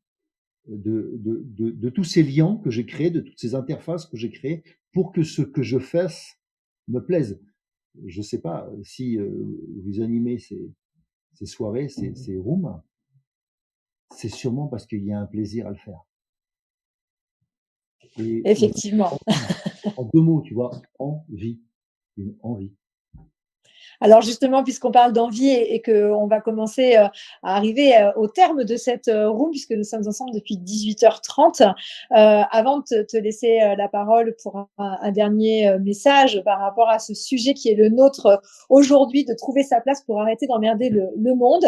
tous ces liens que j'ai créés, de toutes ces interfaces que j'ai créées pour que ce que je fasse me plaise. Je sais pas si vous animez ces soirées, ces rooms, c'est sûrement parce qu'il y a un plaisir à le faire. Et Effectivement. en 2 mots, tu vois, envie, une envie. Alors justement, puisqu'on parle d'envie et qu'on va commencer à arriver au terme de cette room, puisque nous sommes ensemble depuis 18h30, avant de te laisser la parole pour un dernier message par rapport à ce sujet qui est le nôtre aujourd'hui, de trouver sa place pour arrêter d'emmerder le monde.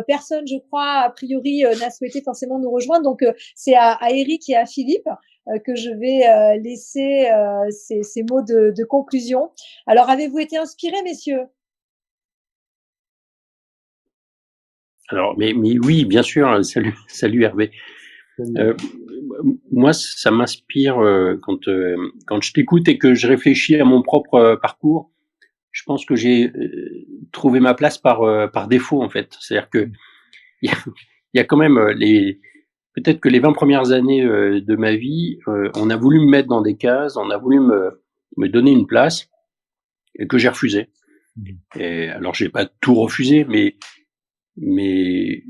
Personne, je crois, a priori, n'a souhaité forcément nous rejoindre. Donc, c'est à Eric et à Philippe que je vais laisser ces mots de conclusion. Alors, avez-vous été inspirés, messieurs? Alors, mais oui, bien sûr. Salut Hervé. Moi, ça m'inspire quand je t'écoute et que je réfléchis à mon propre parcours. Je pense que j'ai trouvé ma place par défaut, en fait. C'est-à-dire que il y a quand même peut-être que les 20 premières années de ma vie, on a voulu me mettre dans des cases, on a voulu me donner une place et que j'ai refusé. Et alors, j'ai pas tout refusé, mais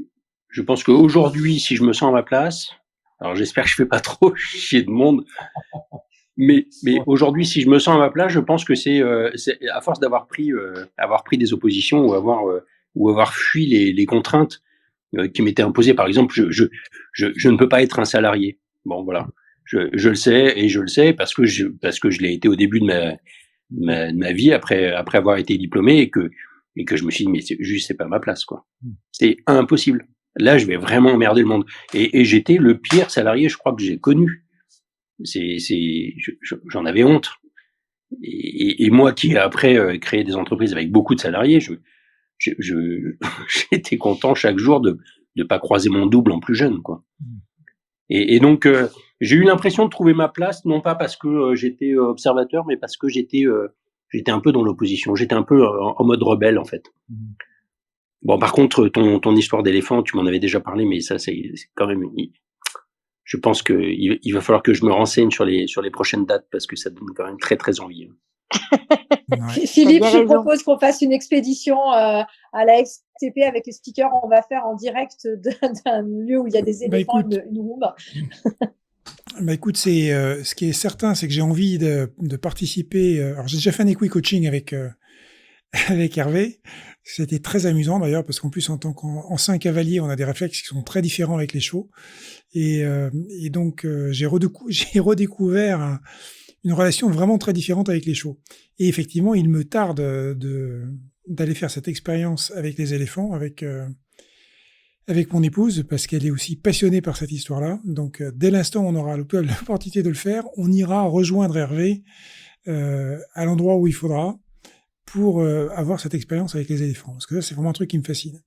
je pense qu'aujourd'hui, si je me sens à ma place, alors j'espère que je fais pas trop chier de monde, mais aujourd'hui, si je me sens à ma place, je pense que c'est à force d'avoir pris des oppositions ou avoir fui les contraintes qui m'étaient imposées. Par exemple, je ne peux pas être un salarié. Bon, voilà. Je le sais, et je le sais parce que je l'ai été au début de ma vie après avoir été diplômé, et que je me suis dit, mais c'est pas ma place, quoi. C'est impossible. Là, je vais vraiment emmerder le monde. Et j'étais le pire salarié, je crois, que j'ai connu. J'en avais honte. Et moi qui ai après créé des entreprises avec beaucoup de salariés, j'étais content chaque jour de pas croiser mon double en plus jeune, quoi. Et donc, j'ai eu l'impression de trouver ma place, non pas parce que j'étais observateur, mais parce que j'étais un peu dans l'opposition. J'étais un peu en mode rebelle, en fait. Bon, par contre, ton histoire d'éléphant, tu m'en avais déjà parlé, mais ça, c'est quand même. Je pense qu'il va falloir que je me renseigne sur les prochaines dates, parce que ça donne quand même très très envie. Ouais. Philippe, T'as je bien raison. propose qu'on fasse une expédition à la FCP avec les speakers. On va faire en direct d'un lieu où il y a des éléphants, écoute. une room. Bah écoute, ce qui est certain, c'est que j'ai envie de participer. Alors j'ai déjà fait un equi-coaching avec avec Hervé. C'était très amusant d'ailleurs, parce qu'en plus, en tant qu'ancien cavalier, on a des réflexes qui sont très différents avec les chevaux. Et donc j'ai redécouvert une relation vraiment très différente avec les chevaux. Et effectivement, il me tarde d'aller faire cette expérience avec les éléphants, avec mon épouse, parce qu'elle est aussi passionnée par cette histoire-là. Donc, dès l'instant où on aura l'opportunité de le faire, on ira rejoindre Hervé à l'endroit où il faudra pour avoir cette expérience avec les éléphants. Parce que ça, c'est vraiment un truc qui me fascine.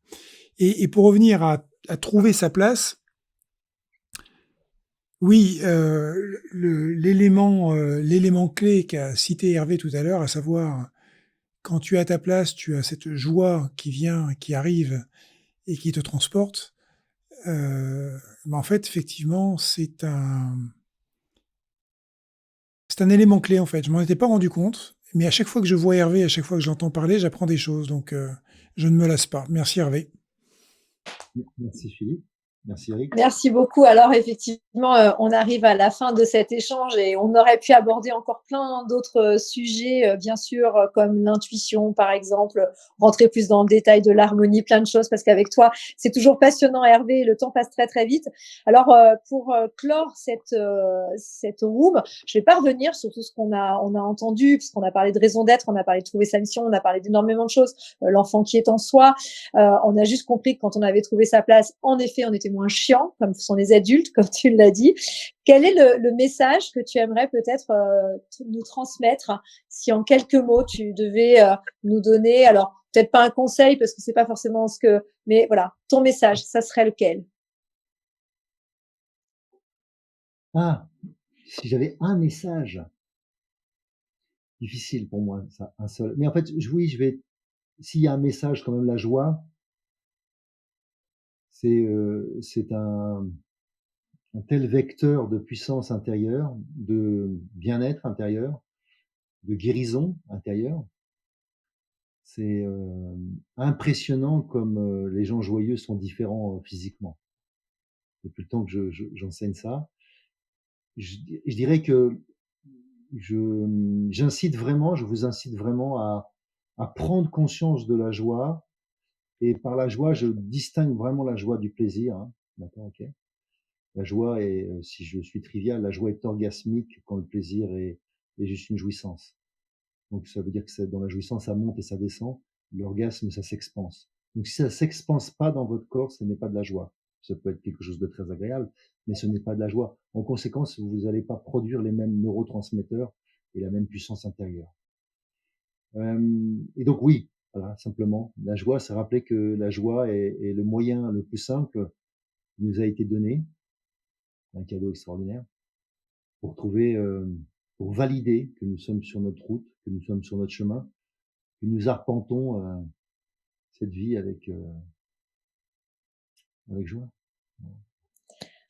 Et pour revenir à trouver sa place, oui, l'élément clé qu'a cité Hervé tout à l'heure, à savoir, quand tu es à ta place, tu as cette joie qui vient, qui arrive et qui te transporte. En fait, effectivement, c'est un élément clé, en fait. Je m'en étais pas rendu compte, mais à chaque fois que je vois Hervé, à chaque fois que je l'entends parler, j'apprends des choses. Donc, je ne me lasse pas. Merci Hervé. Merci Philippe. Merci Eric. Merci beaucoup. Alors effectivement, on arrive à la fin de cet échange et on aurait pu aborder encore plein d'autres sujets, bien sûr, comme l'intuition, par exemple, rentrer plus dans le détail de l'harmonie, plein de choses, parce qu'avec toi, c'est toujours passionnant, Hervé, le temps passe très, très vite. Alors, pour clore cette room, je vais pas revenir sur tout ce qu'on a entendu, puisqu'on a parlé de raison d'être, on a parlé de trouver sa mission, on a parlé d'énormément de choses, l'enfant qui est en soi. On a juste compris que quand on avait trouvé sa place, en effet, on était moins chiant, comme sont les adultes, comme tu l'as dit. Quel est le message que tu aimerais peut-être nous transmettre, si en quelques mots tu devais nous donner, alors peut-être pas un conseil parce que c'est pas forcément mais voilà, ton message, ça serait lequel? Ah, si j'avais un message, difficile pour moi, ça, un seul. Mais en fait, oui, s'il y a un message, quand même, la joie, c'est un tel vecteur de puissance intérieure, de bien-être intérieur, de guérison intérieure. C'est impressionnant comme les gens joyeux sont différents physiquement. Depuis le temps que j'enseigne ça, je dirais que je vous incite vraiment à prendre conscience de la joie. Et par la joie, je distingue vraiment la joie du plaisir. Hein. D'accord, ok. La joie est, si je suis trivial, la joie est orgasmique quand le plaisir est juste une jouissance. Donc ça veut dire que dans la jouissance, ça monte et ça descend. L'orgasme, ça s'expanse. Donc si ça s'expanse pas dans votre corps, ce n'est pas de la joie. Ça peut être quelque chose de très agréable, mais ce n'est pas de la joie. En conséquence, vous n'allez pas produire les mêmes neurotransmetteurs et la même puissance intérieure. Et donc oui, voilà, simplement, la joie, c'est rappeler que la joie est le moyen le plus simple qui nous a été donné, un cadeau extraordinaire, pour pour valider que nous sommes sur notre route, que nous sommes sur notre chemin, que nous arpentons cette vie avec joie.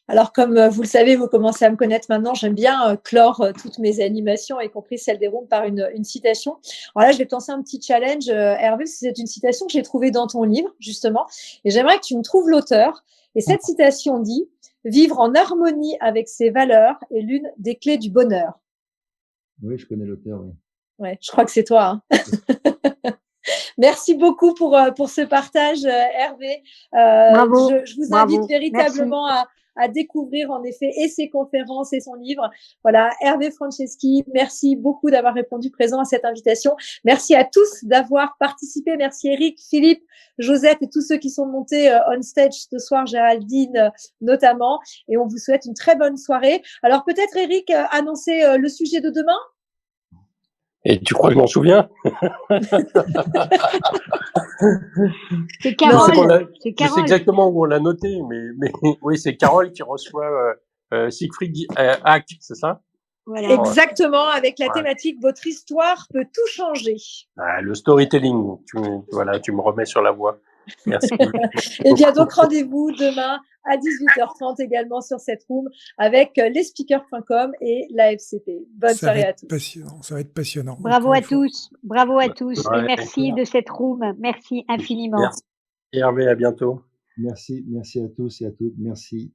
Alors, comme vous le savez, vous commencez à me connaître maintenant, j'aime bien clore toutes mes animations, y compris celles des rooms, par une citation. Alors là, je vais te lancer un petit challenge, Hervé, parce que c'est une citation que j'ai trouvée dans ton livre, justement, et j'aimerais que tu me trouves l'auteur. Et cette citation dit « Vivre en harmonie avec ses valeurs est l'une des clés du bonheur ». Oui, je connais l'auteur, oui. Ouais, je crois que c'est toi. Hein. Merci beaucoup pour ce partage, Hervé. Bravo, Je vous invite bravo, merci. véritablement à découvrir en effet et ses conférences et son livre. Voilà, Hervé Franceschi, merci beaucoup d'avoir répondu présent à cette invitation. Merci à tous d'avoir participé. Merci Eric, Philippe, Josette et tous ceux qui sont montés on stage ce soir, Géraldine notamment. Et on vous souhaite une très bonne soirée. Alors peut-être Eric, annoncer le sujet de demain. Et tu crois que je m'en souviens? C'est Carole. Je sais exactement où on l'a noté, mais oui, c'est Carole qui reçoit Siegfried Hack, c'est ça? Voilà. Exactement, avec la thématique « Votre histoire peut tout changer ». Le storytelling, tu me remets sur la voie. Merci. Et bien donc, rendez-vous demain à 18h30 également sur cette room avec lespeakers.com et la FCP. Bonne soirée à tous. Ça va être passionnant. Bravo à tous, bravo à tous Ouais, et merci de cette room. Merci infiniment. Merci Hervé, à bientôt. Merci à tous et à toutes. Merci.